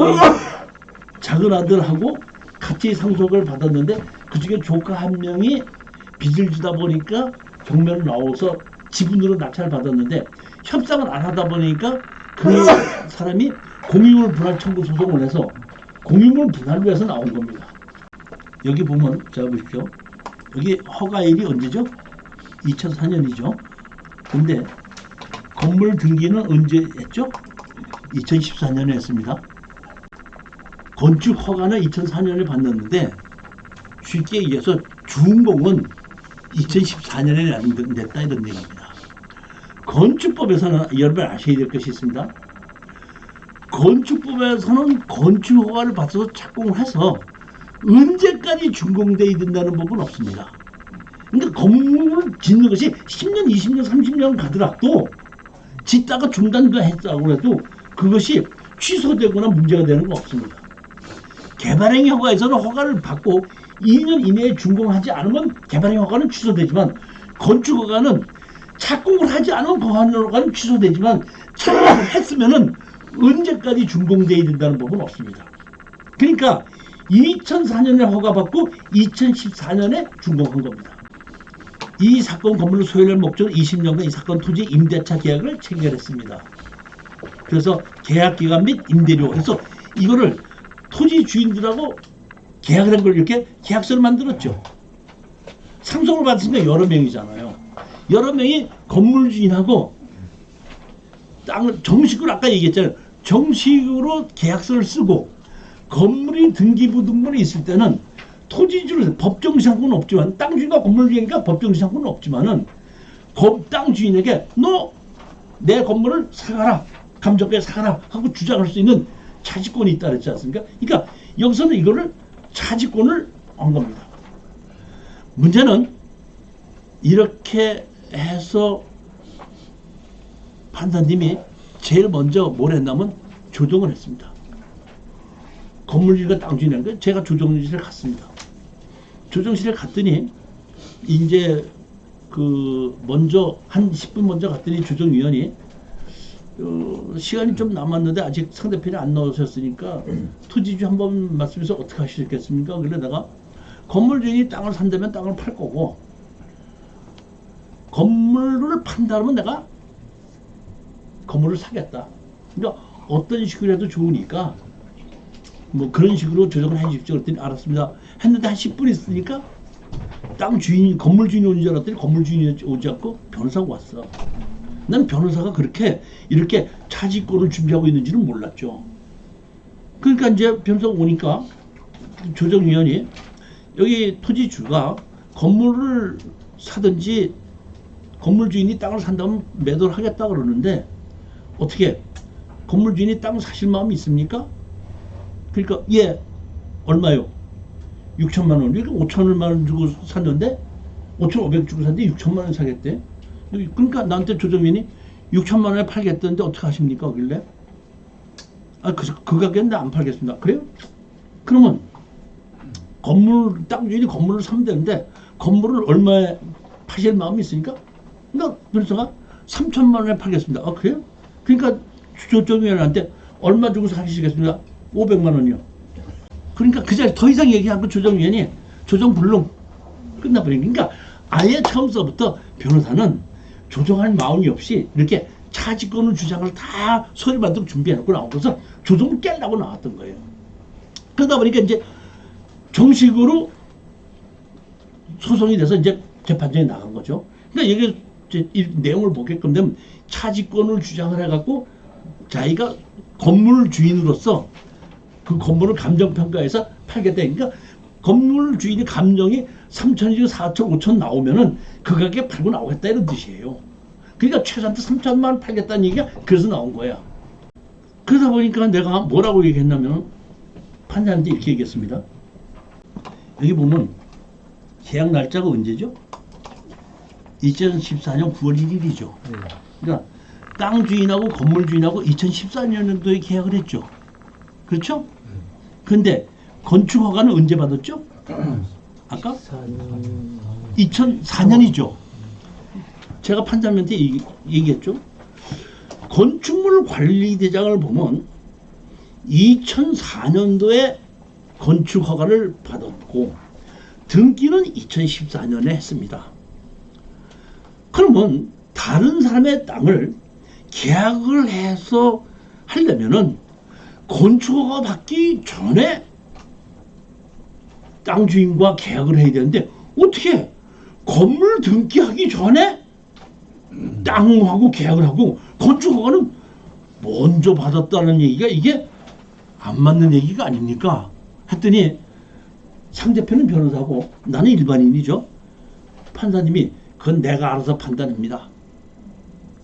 S1: 작은 아들하고 같이 상속을 받았는데 그중에 조카 한 명이 빚을 지다 보니까 경매로 나와서 지분으로 낙찰을 받았는데 협상을 안 하다 보니까 그 사람이 공유물 분할 청구 소송을 해서 공유물 분할을 위해서 나온 겁니다. 여기 보면 자 보십시오. 여기 허가일이 언제죠? 2004년이죠. 근데 건물 등기는 언제 했죠? 2014년에 했습니다. 건축 허가는 2004년에 받았는데 쉽게 얘기해서 준공은 2014년에 냈다 이런 얘기입니다. 건축법에서는 여러분 아셔야 될 것이 있습니다. 건축법에서는 건축 허가를 받아서 착공을 해서 언제까지 준공돼야 된다는 법은 없습니다. 그러니까 건물을 짓는 것이 10년, 20년, 30년 가더라도 짓다가 중단도 했다고 해도 그것이 취소되거나 문제가 되는 건 없습니다. 개발행위 허가에서는 허가를 받고 2년 이내에 준공하지 않으면 개발행위 허가는 취소되지만 건축 허가는 착공을 하지 않으면 건축 허가는 취소되지만 착공을 했으면은 언제까지 준공돼야 된다는 법은 없습니다. 그러니까 2004년에 허가받고 2014년에 준공한 겁니다. 이 사건 건물을 소유할 목적으로 20년간 이 사건 토지 임대차 계약을 체결했습니다. 그래서 계약 기간 및 임대료 해서 이거를 토지 주인들하고 계약을 한 걸 이렇게 계약서를 만들었죠. 상속을 받으니까 여러 명이잖아요. 여러 명이 건물 주인하고 땅을 정식으로 아까 얘기했잖아요. 정식으로 계약서를 쓰고 건물이 등기부등본이 있을 때는 토지주를 법정지상권은 없지만 땅 주인과 건물 주인이니까 법정지상권은 없지만은 땅 주인에게 너 내 건물을 사가라 감정가에 사가라 하고 주장할 수 있는 차지권이 있다 그랬지 않습니까? 그러니까 여기서는 이거를 차지권을 한 겁니다. 문제는 이렇게 해서 판사님이 제일 먼저 뭘 했냐면 조정을 했습니다. 건물주가 땅 주인이니까 제가 조정실에 갔습니다. 조정실에 갔더니 이제 그 먼저 한 10분 먼저 갔더니 조정위원이 시간이 좀 남았는데 아직 상대편이 안 나오셨으니까 토지주 한번 말씀해서 어떻게 하시겠습니까? 그래 내가 건물 주인이 땅을 산다면 땅을 팔 거고 건물을 판다면 내가 건물을 사겠다. 그러니까 어떤 식으로 해도 좋으니까 뭐 그런 식으로 조정을 해 주십시오. 그랬더니 알았습니다. 했는데 한 10분 있으니까 땅 주인이 건물 주인이 오는 줄 알았더니 건물 주인이 오지 않고 변호사가 왔어. 난 변호사가 그렇게 이렇게 차지권을 준비하고 있는지는 몰랐죠. 그러니까 이제 변호사가 오니까 조정위원이 여기 토지주가 건물을 사든지 건물 주인이 땅을 산다면 매도를 하겠다 그러는데 어떻게 건물 주인이 땅을 사실 마음이 있습니까? 그러니까 예 얼마요? 6천만 원. 그러니까 5천만 원 주고 샀는데 5,500 주고 샀는데 6천만 원 사겠대. 그러니까 나한테 조정민이 6천만 원에 팔겠다는데 어떻게 하십니까? 그길래 아 그 가격인데 안 팔겠습니다. 그래요? 그러면 건물 땅 주인이 건물을 사면 되는데 건물을 얼마에 파실 마음이 있으니까 그러니까 변호사가 3천만 원에 팔겠습니다. 아 그래요? 그러니까 조정위원한테 얼마 주고 사시겠습니다. 500만 원이요. 그러니까 그 자리 더 이상 얘기하고 조정위원이 조정불능 끝나버린. 그러니까 아예 처음서부터 변호사는 조정할 마음이 없이 이렇게 차지권을 주장을 다 소리 받도록 준비해놓고 나오고서 조정을 깨려고 나왔던 거예요. 그러다 보니까 이제 정식으로 소송이 돼서 이제 재판장에 나간 거죠. 그러니까 이게 이 내용을 보게끔 되면 차지권을 주장을 해갖고 자기가 건물 주인으로서 그 건물을 감정평가해서 팔겠다. 그러니까 건물 주인의 감정이 3천이고 4천, 5천 나오면은 그 가격에 팔고 나오겠다 이런 뜻이에요. 그러니까 최소한도 3천만 원 팔겠다는 얘기가 그래서 나온 거야. 그러다 보니까 내가 뭐라고 얘기했냐면 판사한테 이렇게 얘기했습니다. 여기 보면 계약 날짜가 언제죠? 2014년 9월 1일이죠. 그러니까 땅 주인하고 건물 주인하고 2014년도에 계약을 했죠. 그렇죠? 근데 건축 허가는 언제 받았죠? 아까? 2004년이죠. 제가 판사님한테 얘기했죠. 건축물 관리대장을 보면 2004년도에 건축 허가를 받았고 등기는 2014년에 했습니다. 그러면 다른 사람의 땅을 계약을 해서 하려면은 건축허가 받기 전에 땅 주인과 계약을 해야 되는데 어떻게 건물 등기하기 전에 땅하고 계약을 하고 건축허가는 먼저 받았다는 얘기가 이게 안 맞는 얘기가 아닙니까? 했더니 상대편은 변호사고 나는 일반인이죠. 판사님이 그건 내가 알아서 판단합니다.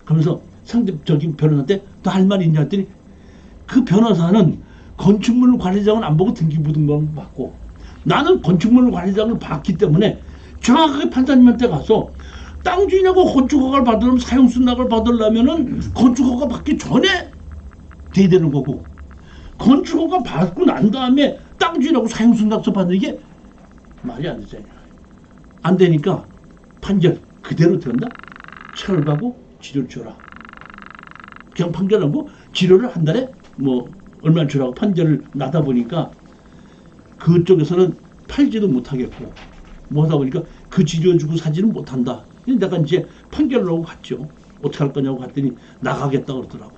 S1: 그러면서 상대적인 변호사한테 또 할 말이 있냐 했더니 그 변호사는 건축물 관리장은 안 보고 등기부등본을 받고 나는 건축물 관리장을 봤기 때문에 정확하게 판사님한테 가서 땅 주인하고 건축허가를 받으려면 사용수납을 받으려면은 건축허가 받기 전에 돼야 되는 거고 건축허가 받고 난 다음에 땅 주인하고 사용수납서 받는 게 말이 안 되잖아요. 안 되니까 판결 그대로 된다. 철가고 치료를 줘라. 그냥 판결하고 치료를 한 달에 뭐 얼마 주라고 판결을 나다 보니까 그쪽에서는 팔지도 못하겠고 뭐하다 보니까 그 치료 주고 사지는 못한다. 내가 이제 판결을 하고 갔죠. 어떻게 할 거냐고 갔더니 나가겠다 그러더라고.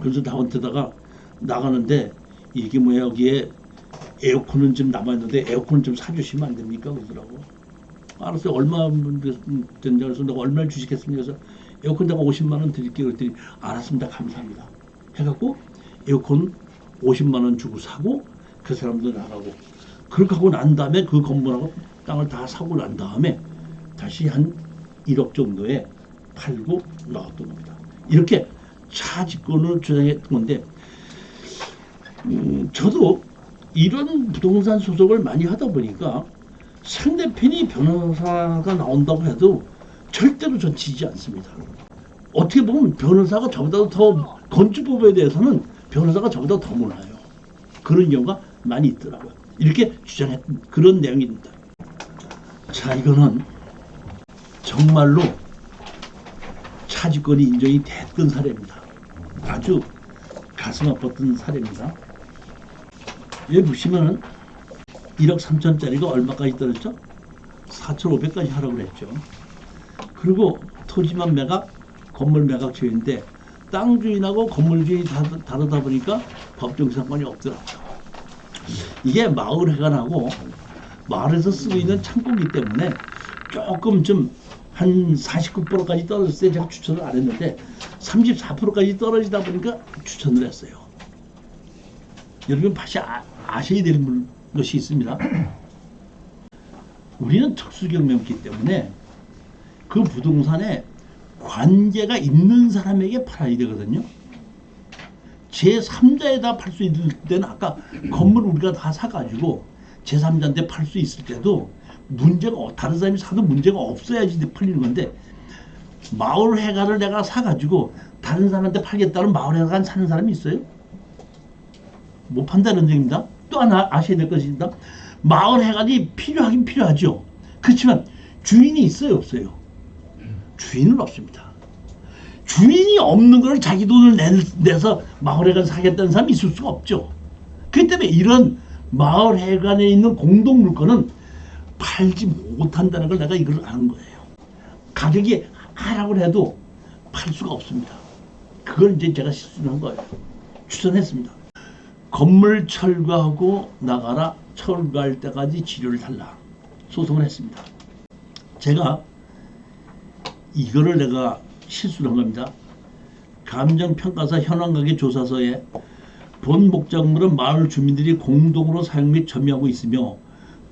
S1: 그래서 나한테다가 나가는데 이게 뭐야 여기에 에어컨은 좀 남아있는데 에어컨 좀 사주시면 안 됩니까? 그러더라고. 알았어요. 얼마 된다 그래서 내가 얼마를 주시겠습니까? 그래서 에어컨 내가 50만 원 드릴게요. 그랬더니 알았습니다. 감사합니다. 해갖고 에어컨 50만 원 주고 사고 그 사람도 나가고 그렇게 하고 난 다음에 그 건물하고 땅을 다 사고 난 다음에 다시 한 1억 정도에 팔고 나왔던 겁니다. 이렇게 차지권을 주장했던 건데 저도 이런 부동산 소송을 많이 하다 보니까 상대편이 변호사가 나온다고 해도 절대로 전 지지 않습니다. 어떻게 보면 변호사가 저보다 더 건축법에 대해서는 변호사가 저보다 더 몰라요. 그런 경우가 많이 있더라고요. 이렇게 주장했던 그런 내용입니다. 자, 이거는 정말로 차지권이 인정이 됐던 사례입니다. 아주 가슴 아팠던 사례입니다. 여기 보시면은 1억 3천짜리가 얼마까지 떨어졌죠? 4,500까지 하라고 그랬죠. 그리고 토지만 매각, 건물 매각 주인인데 땅 주인하고 건물 주인이 다르다 보니까 법정 상관이 없더라고요. 이게 마을 회관하고 마을에서 쓰고 있는 창고이기 때문에 조금 좀 한 49%까지 떨어졌을 때 제가 추천을 안 했는데 34%까지 떨어지다 보니까 추천을 했어요. 여러분 다시 아셔야 되는 것이 있습니다. 우리는 특수경매였기 때문에 그 부동산에 관계가 있는 사람에게 팔아야 되거든요. 제3자에다 팔 수 있을 때는 아까 건물 우리가 다 사가지고 제3자한테 팔 수 있을 때도 문제가 다른 사람이 사도 문제가 없어야지 팔리는 건데 마을 회관을 내가 사가지고 다른 사람한테 팔겠다는 마을 회관 사는 사람이 있어요? 못 판다는 얘기입니다. 또 하나 아셔야 될 것입니다. 마을 회관이 필요하긴 필요하죠. 그렇지만 주인이 있어요, 없어요? 주인은 없습니다. 주인이 없는 걸 자기 돈을 내서 마을 회관 사겠다는 사람이 있을 수가 없죠. 그렇기 때문에 이런 마을 회관에 있는 공동 물건은 팔지 못한다는 걸 내가 이걸 아는 거예요. 가격이 하라고 해도 팔 수가 없습니다. 그걸 이제 제가 실수한 거예요. 추천했습니다. 건물 철거하고 나가라. 철거할 때까지 치료를 달라. 소송을 했습니다. 제가 이거를 내가 실수를 한 겁니다. 감정평가사 현황가계 조사서에 본 목적물은 마을 주민들이 공동으로 사용 및 점유하고 있으며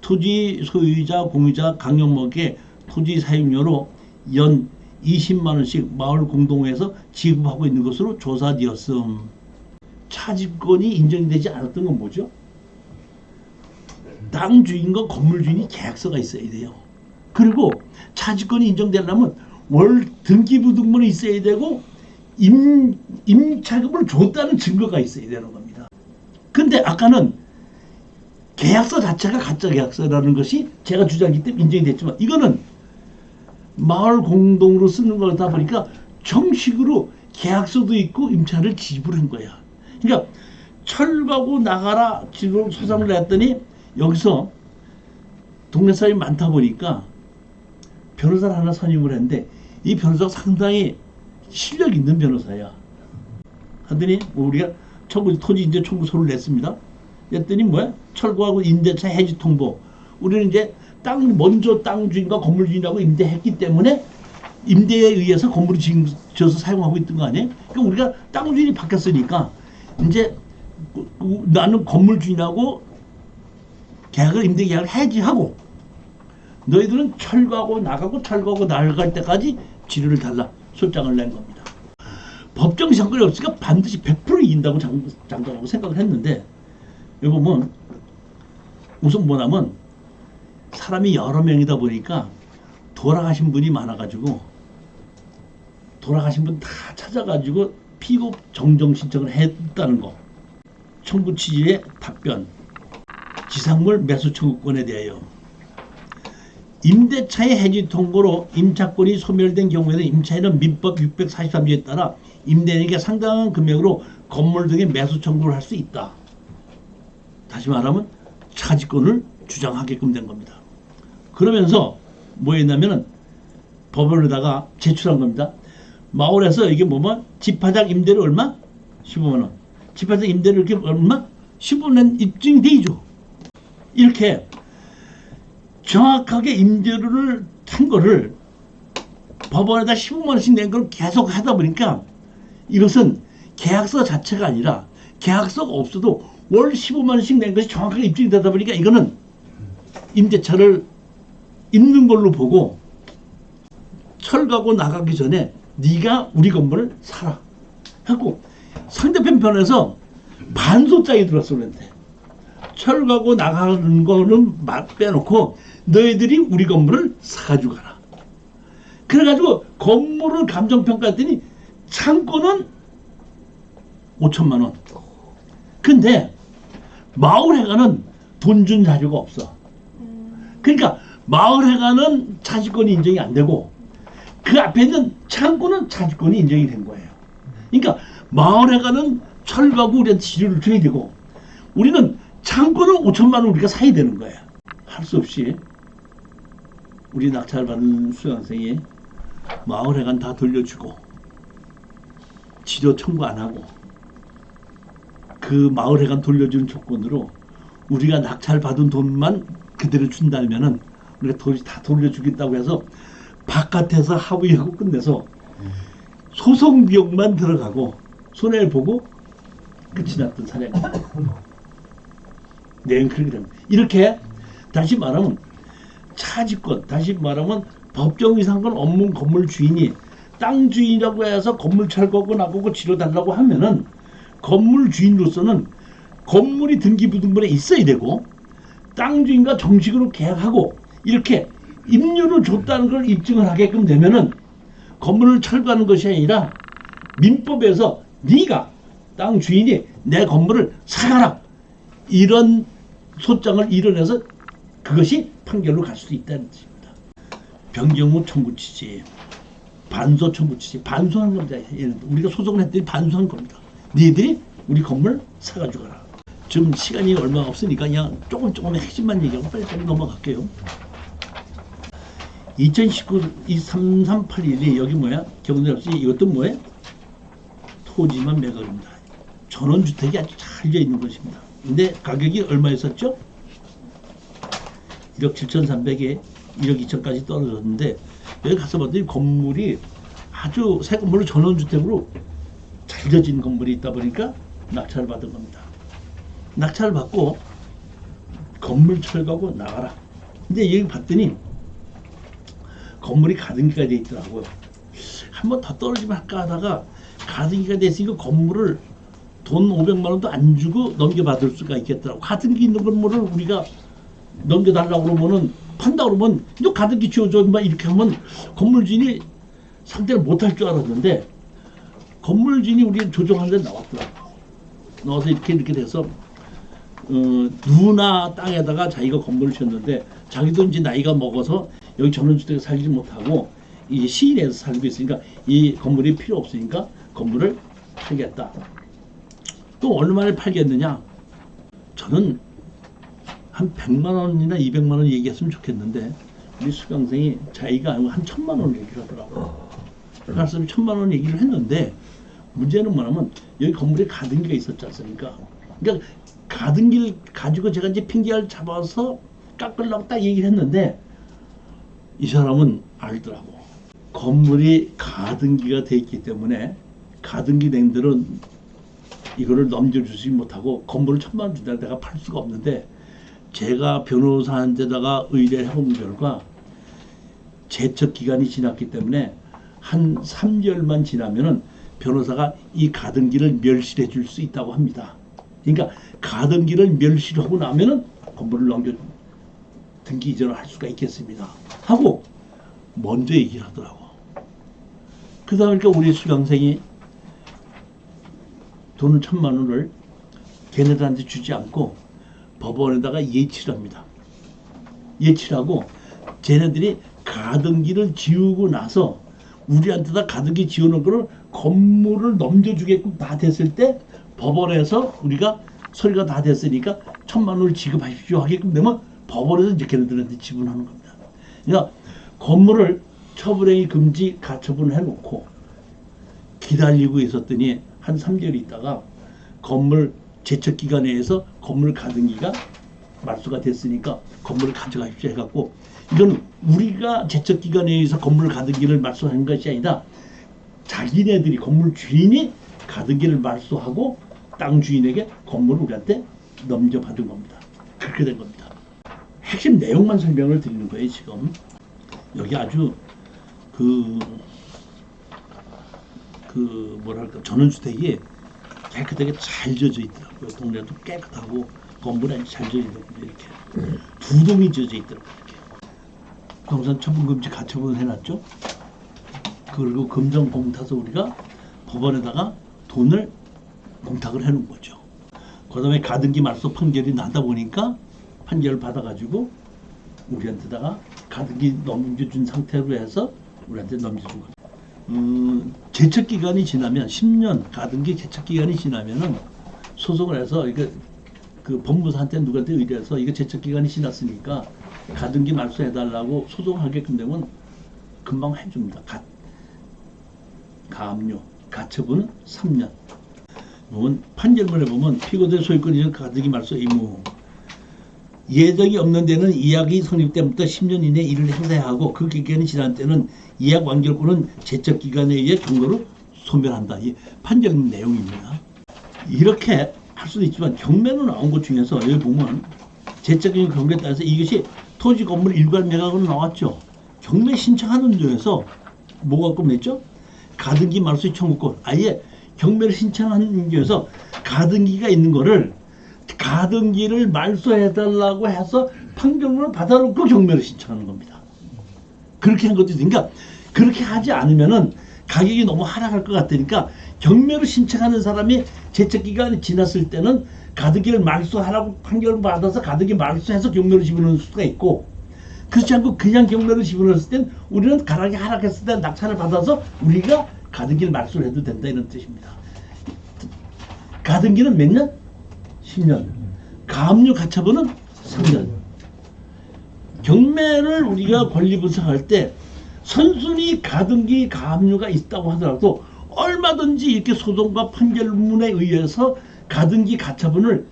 S1: 토지 소유자, 공유자, 강력목에 토지 사용료로 연 20만 원씩 마을 공동회에서 지급하고 있는 것으로 조사되었음. 차집권이 인정이 되지 않았던 건 뭐죠? 땅 주인과 건물 주인이 계약서가 있어야 돼요. 그리고 차집권이 인정되려면 월 등기부등본이 있어야 되고 임차금을 줬다는 증거가 있어야 되는 겁니다. 근데 아까는 계약서 자체가 가짜 계약서라는 것이 제가 주장하기 때문에 인정이 됐지만 이거는 마을 공동으로 쓰는 거다 보니까 정식으로 계약서도 있고 임차를 지불한 거야. 그러니까 철거하고 나가라 지금 소송을 냈더니 여기서 동네 사람이 많다 보니까 변호사를 하나 선임을 했는데 이 변호사가 상당히 실력 있는 변호사야. 하더니 우리가 토지 인제 청구서를 냈습니다. 냈더니 뭐야? 철거하고 임대차 해지 통보. 우리는 이제 먼저 땅 주인과 건물 주인하고 임대했기 때문에 임대에 의해서 건물을 지어서 사용하고 있던 거 아니에요? 그러니까 우리가 땅 주인이 바뀌었으니까 이제 나는 건물 주인하고 임대 계약을 해지하고 너희들은 철거하고 나가고 철거하고 나갈 때까지 지료를 달라 소장을 낸 겁니다. 법정 상권이 없으니까 반드시 100% 이긴다고 장담하고 생각을 했는데 여기 보면 우선 뭐냐면 사람이 여러 명이다 보니까 돌아가신 분이 많아가지고 돌아가신 분 다 찾아가지고 피고 정정 신청을 했다는 거. 청구 취지의 답변. 지상물 매수 청구권에 대하여 임대차의 해지 통보로 임차권이 소멸된 경우에는 임차인은 민법 643조에 따라 임대인에게 상당한 금액으로 건물 등의 매수 청구를 할 수 있다. 다시 말하면 차지권을 주장하게끔 된 겁니다. 그러면서 뭐 했냐면은 법원에다가 제출한 겁니다. 마을에서 이게 뭐면 집하장 임대료 얼마? 15만 원. 집하장 임대료 이렇게 얼마? 15년 입증이 되죠. 이렇게 정확하게 임대료를 탄 거를 법원에다 15만 원씩 낸 걸 계속 하다 보니까 이것은 계약서 자체가 아니라 계약서가 없어도 월 15만 원씩 낸 것이 정확하게 입증이 되다 보니까 이거는 임대차를 있는 걸로 보고 철거하고 나가기 전에 네가 우리 건물을 사라 하고 상대편 편에서 반소장이 들었어. 그런데 철거하고 나가는 거는 빼놓고 너희들이 우리 건물을 사가지고 가라. 그래가지고 건물을 감정평가했더니 창고는 5천만 원. 근데 마을회관은 돈 준 자료가 없어. 그러니까 마을회관은 차지권이 인정이 안 되고 그 앞에 있는 창고는 차지권이 인정이 된 거예요. 그러니까 마을회관은 철거하고 우리한테 지료를 줘야 되고 우리는 창고는 5천만 원 우리가 사야 되는 거야. 할 수 없이 우리 낙찰받은 수강생이 마을회관 다 돌려주고 지료 청구 안 하고 그 마을회관 돌려주는 조건으로 우리가 낙찰받은 돈만 그대로 준다면은 우리가 돈이 다 돌려주겠다고 해서 바깥에서 합의하고 끝내서 소송 비용만 들어가고 손해를 보고 끝이 났던 사례입니다. 네, 그렇게 됩니다. 이렇게 다시 말하면 차지권, 다시 말하면 법정 이상권 없는 건물 주인이 땅 주인이라고 해서 건물 철거하고 나보고 지러달라고 하면은 건물 주인으로서는 건물이 등기부등본에 있어야 되고 땅 주인과 정식으로 계약하고 이렇게 임료를 줬다는 걸 입증을 하게끔 되면은 건물을 철거하는 것이 아니라 민법에서 네가 땅 주인이 내 건물을 사가라 이런 소장을 이뤄내서 그것이 판결로 갈 수도 있다는 뜻입니다. 변경 후 청구 취지, 반소 청구 취지, 반소한 겁니다. 우리가 소송을 했더니 반소한 겁니다. 너희들이 우리 건물 사가지고 가라. 지금 시간이 얼마 없으니까 그냥 조금 핵심만 얘기하고 빨리 넘어갈게요. 2019 2381이 여기 뭐야? 경제업시 이것도 뭐예요? 토지만 매각입니다. 전원주택이 아주 잘 되어 있는 것입니다. 근데 가격이 얼마였었죠? 1억 7,300에 1억 2천까지 떨어졌는데 여기 가서 봤더니 건물이 아주 새 건물로 전원주택으로 잘 지어진 건물이 있다 보니까 낙찰을 받은 겁니다. 낙찰을 받고 건물 철거하고 나가라. 근데 여기 봤더니 건물이 가등기가 돼 있더라고요. 한번 더 떨어지면 할까 하다가 가등기가 돼 있으니까 건물을 돈 500만 원도 안 주고 넘겨받을 수가 있겠더라고. 가등기 있는 건물을 우리가 넘겨달라고 그러면은 판다 그러면 이거 가등기 지어줘 막 이렇게 하면 건물주인이 상대를 못할 줄 알았는데 건물주인이 우리 조정하는데 나왔더라고. 나와서 이렇게 돼서 누나 땅에다가 자기가 건물을 지었는데 자기도 이제 나이가 먹어서 여기 전원주택에 살지 못하고 이 시내에서 살고 있으니까 이 건물이 필요 없으니까 건물을 팔겠다. 또 얼마에 팔겠느냐? 저는 한 100만 원이나 200만 원 얘기했으면 좋겠는데 우리 수강생이 자기가 아니고 한 1000만 원 얘기를 하더라고요. 그래서 1000만 원 얘기를 했는데 문제는 뭐냐면 여기 건물에 가등기가 있었지 않습니까? 그러니까 가등기를 가지고 제가 이제 핑계를 잡아서 깎으려고 딱 얘기를 했는데 이 사람은 알더라고. 건물이 가등기가 돼 있기 때문에 가등기 낸들은 이거를 넘겨주지 못하고 건물을 1000만 원 준다 내가 팔 수가 없는데 제가 변호사한테다가 의뢰를 해본 결과 제척 기간이 지났기 때문에 한 3개월만 지나면은 변호사가 이 가등기를 멸실해 줄 수 있다고 합니다. 그러니까 가등기를 멸실하고 나면은 건물을 넘겨 등기 이전을 할 수가 있겠습니다. 하고 먼저 얘기를 하더라고. 그러다 보니까 우리 수강생이 돈을 1000만 원을 걔네들한테 주지 않고 법원에다가 예치를 합니다. 예치를 하고 쟤네들이 가등기를 지우고 나서 우리한테다 가등기 지우는 거를 건물을 넘겨주게끔 다 됐을 때 법원에서 우리가 서류가 다 됐으니까 1000만 원을 지급하십시오 하게끔 되면 법원에서 이제 걔네들한테 지분하는 겁니다. 그러니까 건물을 처분행위 금지 가처분을 해놓고 기다리고 있었더니 한 3개월 있다가 건물 제척기간 내에서 건물 가등기가 말소가 됐으니까 건물을 가져가십시오 해갖고 이건 우리가 제척기간 내에서 건물 가등기를 말소한 것이 아니라 자기네들이 건물 주인이 가등기를 말소하고 땅 주인에게 건물을 우리한테 넘겨받은 겁니다. 그렇게 된 겁니다. 핵심 내용만 설명을 드리는 거예요. 지금 여기 아주 뭐랄까 전원주택이 깨끗하게 잘 지어져 있더라고요. 동네도 깨끗하고 건물이 아주 잘 지어져 있더라고요. 이렇게 두 동이 지어져 있더라고요. 이렇게 부동산 처분금지 가처분을 해놨죠. 그리고 금전 공타서 우리가 법원에다가 돈을 공탁을 해놓은 거죠. 그 다음에 가등기 말소 판결이 나다 보니까 판결을 받아가지고 우리한테다가 가등기 넘겨준 상태로 해서 우리한테 넘겨준 거죠. 제척기간이 지나면 10년 가등기 제척기간이 지나면은 소송을 해서 이게 그 법무사한테 누구한테 의뢰해서 이거 제척기간이 지났으니까 가등기 말소해달라고 소송하게끔 되면 금방 해줍니다. 가압류 가처분은 3년. 보면 판결문에 보면 피고자 소유권이 가등기 말소 의무. 예정이 없는 데는 이약이 성립 때부터 10년 이내 이를 행사해야 하고 그 기간이 지난 때는 이약 완결권은 제척 기간에 의해 경로로 소멸한다. 이 판결 내용입니다. 이렇게 할 수도 있지만 경매로 나온 것 중에서 여기 보면 제척기간 경매에 따라서 이것이 토지 건물 일괄 매각으로 나왔죠. 경매 신청하는 중에서 뭐가 끝냈죠? 가등기 말소 청구권. 아예 경매를 신청하는 중에서 가등기가 있는 거를 가등기를 말소해달라고 해서 판결문을 받아놓고 경매를 신청하는 겁니다. 그렇게 한 것도 있으니까 그렇게 하지 않으면은 가격이 너무 하락할 것 같으니까 경매를 신청하는 사람이 제척기간이 지났을 때는 가등기를 말소하라고 판결을 받아서 가등기 말소해서 경매를 집어넣을 수가 있고 그렇지 않고 그냥 경매를 집어넣었을 땐 우리는 가격이 하락했을 때 낙찰을 받아서 우리가 가등기를 말소를 해도 된다 이런 뜻입니다. 가등기는 몇 년? 10년. 가압류 가처분은 3년. 경매를 우리가 권리 분석할 때 선순위 가등기 가압류가 있다고 하더라도 얼마든지 이렇게 소송과 판결문에 의해서 가등기 가처분을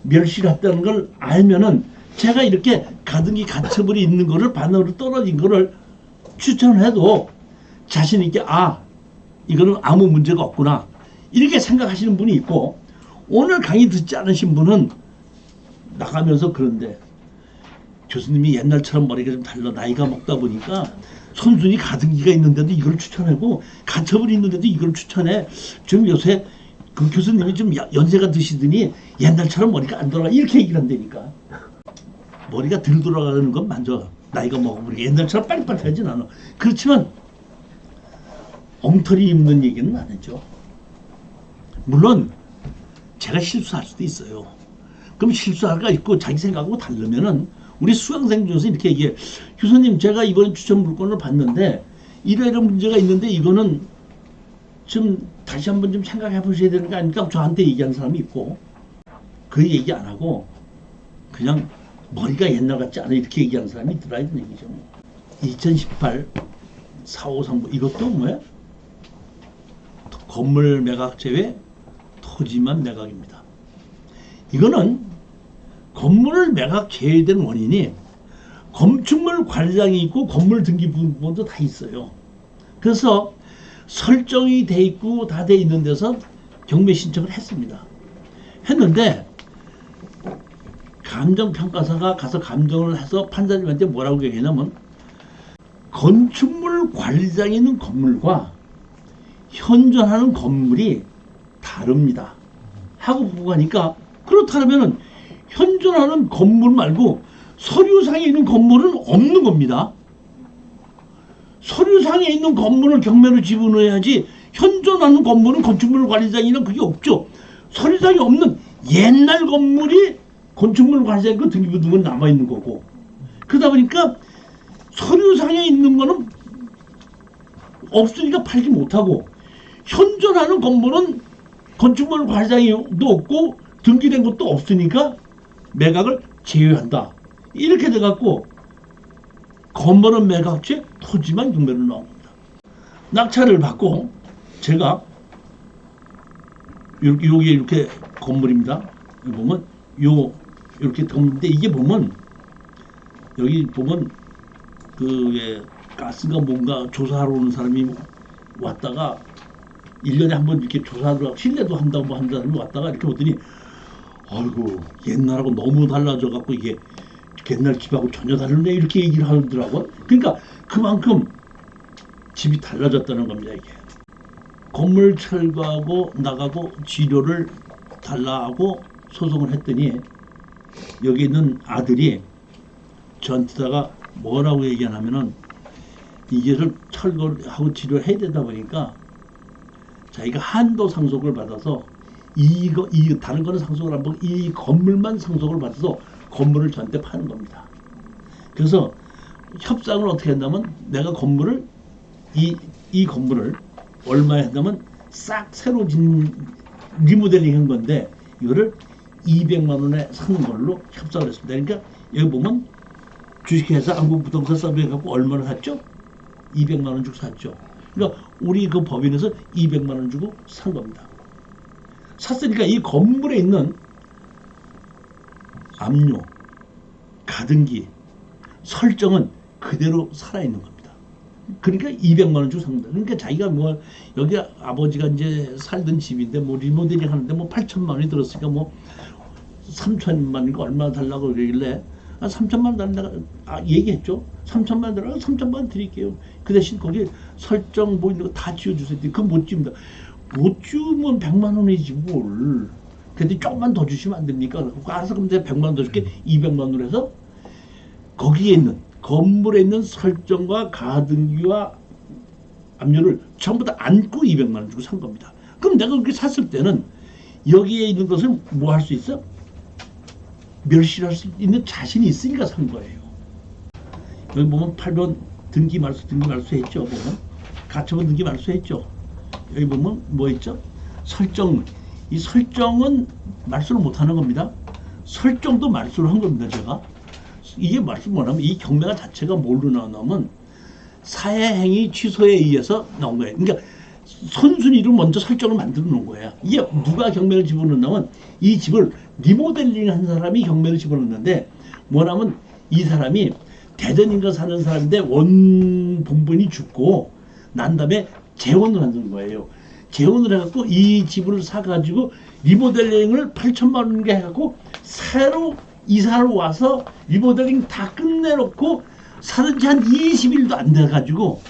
S1: 멸시했다는 걸 알면은 제가 이렇게 가등기 가처분이 있는 거를 반으로 떨어진 거를 추천해도 자신 있게 이거는 아무 문제가 없구나. 이렇게 생각하시는 분이 있고, 오늘 강의 듣지 않으신 분은 나가면서 그런데 교수님이 옛날처럼 머리가 좀 달라 나이가 먹다 보니까 손순이 가등기가 있는데도 이걸 추천하고 간첩을 있는데도 이걸 추천해. 좀 요새 그 교수님이 좀 연세가 드시더니 옛날처럼 머리가 안 돌아가 이렇게 얘기를 한다니까. 머리가 덜 돌아가는 건 맞아. 나이가 먹어버리게 옛날처럼 빨리빨리 하진 않아. 그렇지만 엉터리 입는 얘기는 안 했죠. 물론 제가 실수할 수도 있어요. 그럼 실수할까 있고 자기 생각하고 다르면은 우리 수강생 중에서 이렇게 얘기해. 교수님 제가 이번 추천 물건을 봤는데 이런 문제가 있는데 이거는 좀 다시 한번 좀 생각해 보셔야 되는 거 아닙니까? 저한테 얘기하는 사람이 있고 그 얘기 안 하고 그냥 머리가 옛날 같지 않아 이렇게 얘기하는 사람이 있더라 이런 얘기죠. 2018 4539 이것도 뭐야? 건물 매각 제외 토지만 매각입니다. 이거는 건물을 매각 제외된 원인이 건축물 관리장이 있고 건물 등기 부분도 다 있어요. 그래서 설정이 돼 있고 다 돼 있는 데서 경매 신청을 했습니다. 했는데 감정평가사가 가서 감정을 해서 판사님한테 뭐라고 얘기하냐면 건축물 관리장이 있는 건물과 현존하는 건물이 다릅니다. 하고 보고 하니까 그렇다면 현존하는 건물 말고 서류상에 있는 건물은 없는 겁니다. 서류상에 있는 건물을 경매로 집어넣어야지 현존하는 건물은 건축물 관리장이나 그게 없죠. 서류상에 없는 옛날 건물이 건축물 관리장이고 등기부등은 남아있는 거고 그러다 보니까 서류상에 있는 거는 없으니까 팔지 못하고 현존하는 건물은 건축물 관리장도 없고 등기된 것도 없으니까 매각을 제외한다. 이렇게 돼갖고 건물은 매각제, 토지만 경매로 나옵니다. 낙찰을 받고 제가 여기 이렇게 건물입니다. 여기 보면 이렇게 건물인데 이게 보면 여기 보면 그 가스가 뭔가 조사하러 오는 사람이 왔다가 1년에 한 번 이렇게 조사를 실내도 한다고 뭐 하는 사람이 왔다가 이렇게 보더니 아이고 옛날하고 너무 달라져 갖고 이게 옛날 집하고 전혀 다르네 이렇게 얘기를 하더라고요. 그러니까 그만큼 집이 달라졌다는 겁니다. 이게 건물 철거하고 나가고 지료를 달라하고 소송을 했더니 여기 있는 아들이 저한테다가 뭐라고 얘기하냐면은 이게를 철거하고 지료를 해야 되다 보니까 자기가 한도 상속을 받아서 이거 다른 거는 상속을 안 받고 이 건물만 상속을 받아서 건물을 저한테 파는 겁니다. 그래서 협상을 어떻게 했냐면 내가 건물을 이 건물을 얼마에 했냐면 싹 새로 리모델링 한 건데 이거를 200만 원에 사는 걸로 협상을 했습니다. 그러니까 여기 보면 주식회사 한국부동산 서비스 갖고 얼마나 샀죠? 200만 원 주고 샀죠. 그러니까 우리 그 법인에서 200만 원 주고 산 겁니다. 샀으니까 이 건물에 있는 압류, 가등기, 설정은 그대로 살아있는 겁니다. 그러니까 200만 원 주고 산 겁니다. 그러니까 자기가 뭐 여기 아버지가 이제 살던 집인데 뭐 리모델링 하는데 뭐 8천만 원이 들었으니까 뭐 3천만 원이니까 얼마 달라고 그러길래 3천만 원 달라고 얘기했죠. 3천만 원 달라고 3천만 원 드릴게요. 그 대신 거기 설정 뭐 이런 거 다 지어주세요. 그거 못 지웁니다. 못 지우면 100만 원이지 뭘. 근데 조금만 더 주시면 안 됩니까? 알아서 그럼 내가 100만 원 더 줄게. 200만 원으로 해서 거기에 있는 건물에 있는 설정과 가등기와 압류를 전부 다 안고 200만 원 주고 산 겁니다. 그럼 내가 그렇게 샀을 때는 여기에 있는 것을 뭐 할 수 있어? 멸실할 수 있는 자신이 있으니까 산 거예요. 여기 보면 8번 등기 말소 했죠. 보면 가처분 등기 말소 했죠. 여기 보면 뭐 있죠? 설정. 이 설정은 말소를 못하는 겁니다. 설정도 말소를 한 겁니다. 제가 이게 말씀 뭐냐면 이 경매가 자체가 뭘로 나오냐면 사회행위 취소에 의해서 나온 거예요. 그러니까 선순위로 먼저 설정을 만들어 놓은 거예요. 이게 누가 경매를 집어넣냐면 이 집을 리모델링 한 사람이 경매를 집어넣는데 뭐냐면 이 사람이 대전인가 사는 사람인데 원 본분이 죽고 난 다음에 재혼을 하는 거예요. 재혼을 해갖고 이 집을 사가지고 리모델링을 8천만 원인가 해갖고 새로 이사를 와서 리모델링 다 끝내놓고 사는 지 한 20일도 안 돼가지고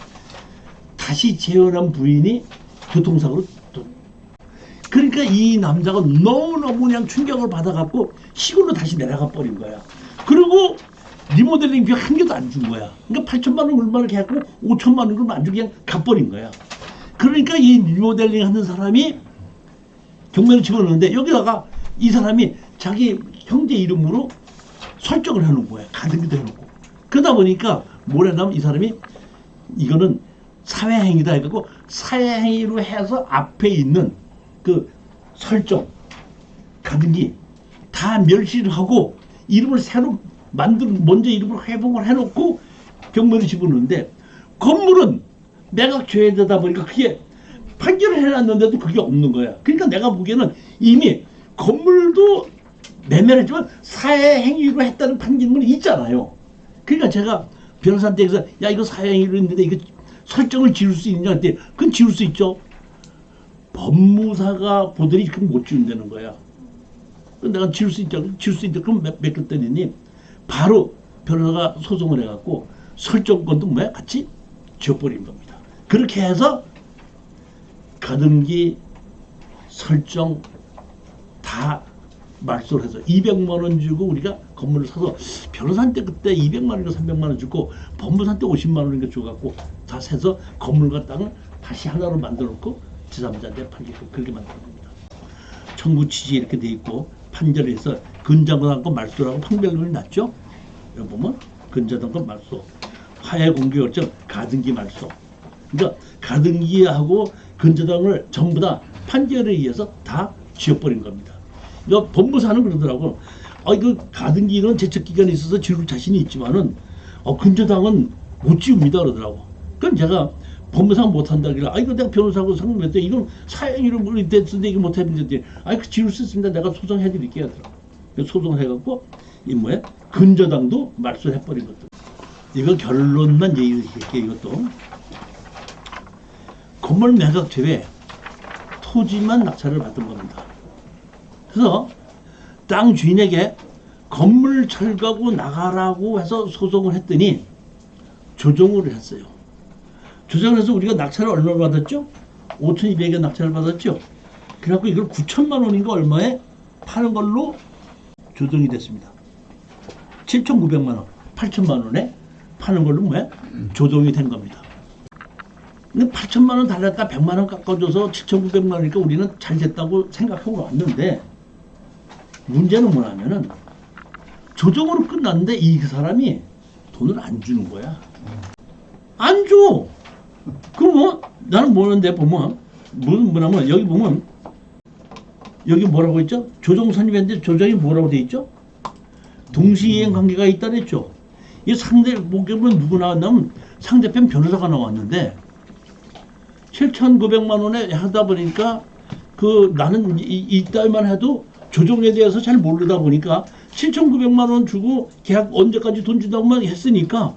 S1: 다시 재혼한 부인이 교통사고로 그러니까 이 남자가 너무너무 그냥 충격을 받아갖고 시골로 다시 내려가 버린 거야. 그리고 리모델링 비 한 개도 안 준 거야. 그러니까 8천만 원 얼마를 해갖고 5천만 원을 안 주고 그냥 가버린 거야. 그러니까 이 리모델링 하는 사람이 경매를 집어넣는데 여기다가 이 사람이 자기 형제 이름으로 설정을 해놓은 거야. 가등기도 해놓고. 그러다 보니까 뭐래냐면 이 사람이 이거는 사회행위다 해갖고 사회행위로 해서 앞에 있는 그 설정, 가등기 다 멸시를 하고 이름을 새로 먼저 이름을 회복을 해놓고 경매를 집어넣는데 건물은 내가 줘야 되다 보니까 그게 판결을 해놨는데도 그게 없는 거야. 그러니까 내가 보기에는 이미 건물도 매매를 했지만 사회행위로 했다는 판결문이 있잖아요. 그러니까 제가 변호사한테서 야 이거 사회행위로 했는데 이거 설정을 지울 수 있냐 할때 그건 지울 수 있죠. 법무사가 보더니 그건 못 지운다는 거야. 내가 지울 수 있죠. 지울 수 있죠. 그럼 몇 개 때리니 바로 변호사가 소송을 해갖고 설정권도 뭐야 같이 지워버린 겁니다. 그렇게 해서 가등기 설정 다 말소를 해서 200만 원 주고 우리가 건물을 사서 변호사한테 그때 200만 원인가 300만 원 주고 법무사한테 50만 원인가 줘갖고 다 세서 건물과 땅을 다시 하나로 만들어 놓고 제3자한테 팔게끔 그렇게 만든 겁니다. 청구 취지 이렇게 돼 있고 판결을 해서 근저당권 말소라고 판결문이 났죠. 여기 보면 근저당권 말소, 화해 공개 결정, 가등기 말소. 그러니까 가등기하고 근저당을 전부 다 판결에 의해서 다 지워버린 겁니다. 그러니까 법무사는 그러더라고. 이거 가등기는 제척 기간이 있어서 지울 자신이 있지만은 근저당은 못 지웁니다 그러더라고. 그럼 제가 법무사가 못한다길래 이거 내가 변호사하고 상담했더니 이건 사행위로 됐는데 이거 못했는데 그 지울 수 있습니다. 내가 소송해드릴게요 하더라고. 소송을 해갖고 이 뭐야 근저당도 말소해버린 것도. 이거 결론만 얘기할게. 이것도 건물 매각 제외 토지만 낙찰을 받은 겁니다. 그래서 땅 주인에게 건물 철거하고 나가라고 해서 소송을 했더니 조정을 했어요. 조정을 해서 우리가 낙찰을 얼마 받았죠? 5,200에 낙찰을 받았죠. 그래갖고 이걸 9천만 원인가 얼마에 파는 걸로 조정이 됐습니다. 7,900만 원, 8천만 원에 파는 걸로 뭐야? 조정이 된 겁니다. 근데 8천만 원 달랄까 100만 원 깎아줘서 7,900만 원이니까 우리는 잘 됐다고 생각하고 왔는데 문제는 뭐냐면은 조정으로 끝났는데 이 사람이 돈을 안 주는 거야. 안 줘. 그럼 뭐 나는 뭐는데 보면 뭐냐면 여기 보면 여기 뭐라고 했죠? 조정 선임했는데 조정이 뭐라고 돼 있죠? 동시이행 관계가 있다 그랬죠. 이 상대 목격은 누구 나왔냐면 상대편 변호사가 나왔는데 7,900만 원에 하다 보니까 나는 이따위만 해도 조정에 대해서 잘 모르다 보니까 7,900만 원 주고 계약 언제까지 돈 준다고만 했으니까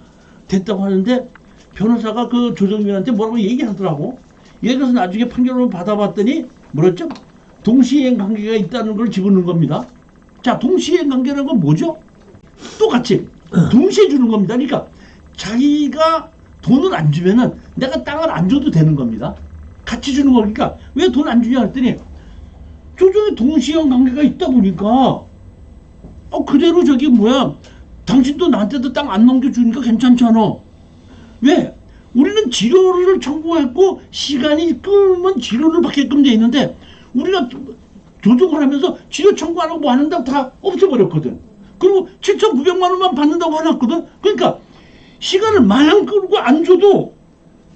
S1: 됐다고 하는데 변호사가 그 조정위원한테 뭐라고 얘기하더라고. 예를 나중에 판결을 받아봤더니 뭐랬죠? 동시이행 관계가 있다는 걸 집어넣은 겁니다. 자, 동시이행 관계라는 건 뭐죠? 똑같이 동시에 주는 겁니다. 그러니까 자기가 돈을 안 주면은 내가 땅을 안 줘도 되는 겁니다. 같이 주는 거니까 왜 돈 안 주냐 했더니 조정에 동시이행 관계가 있다 보니까 그대로 저기 뭐야 당신도 나한테도 땅 안 넘겨주니까 괜찮잖아. 왜? 우리는 지료를 청구했고 시간이 끌면 지료를 받게끔 돼 있는데 우리가 조정을 하면서 지료 청구 안 하고 뭐 하는다고 다 없애버렸거든. 그리고 7,900만 원만 받는다고 해놨거든. 그러니까 시간을 마냥 끌고 안 줘도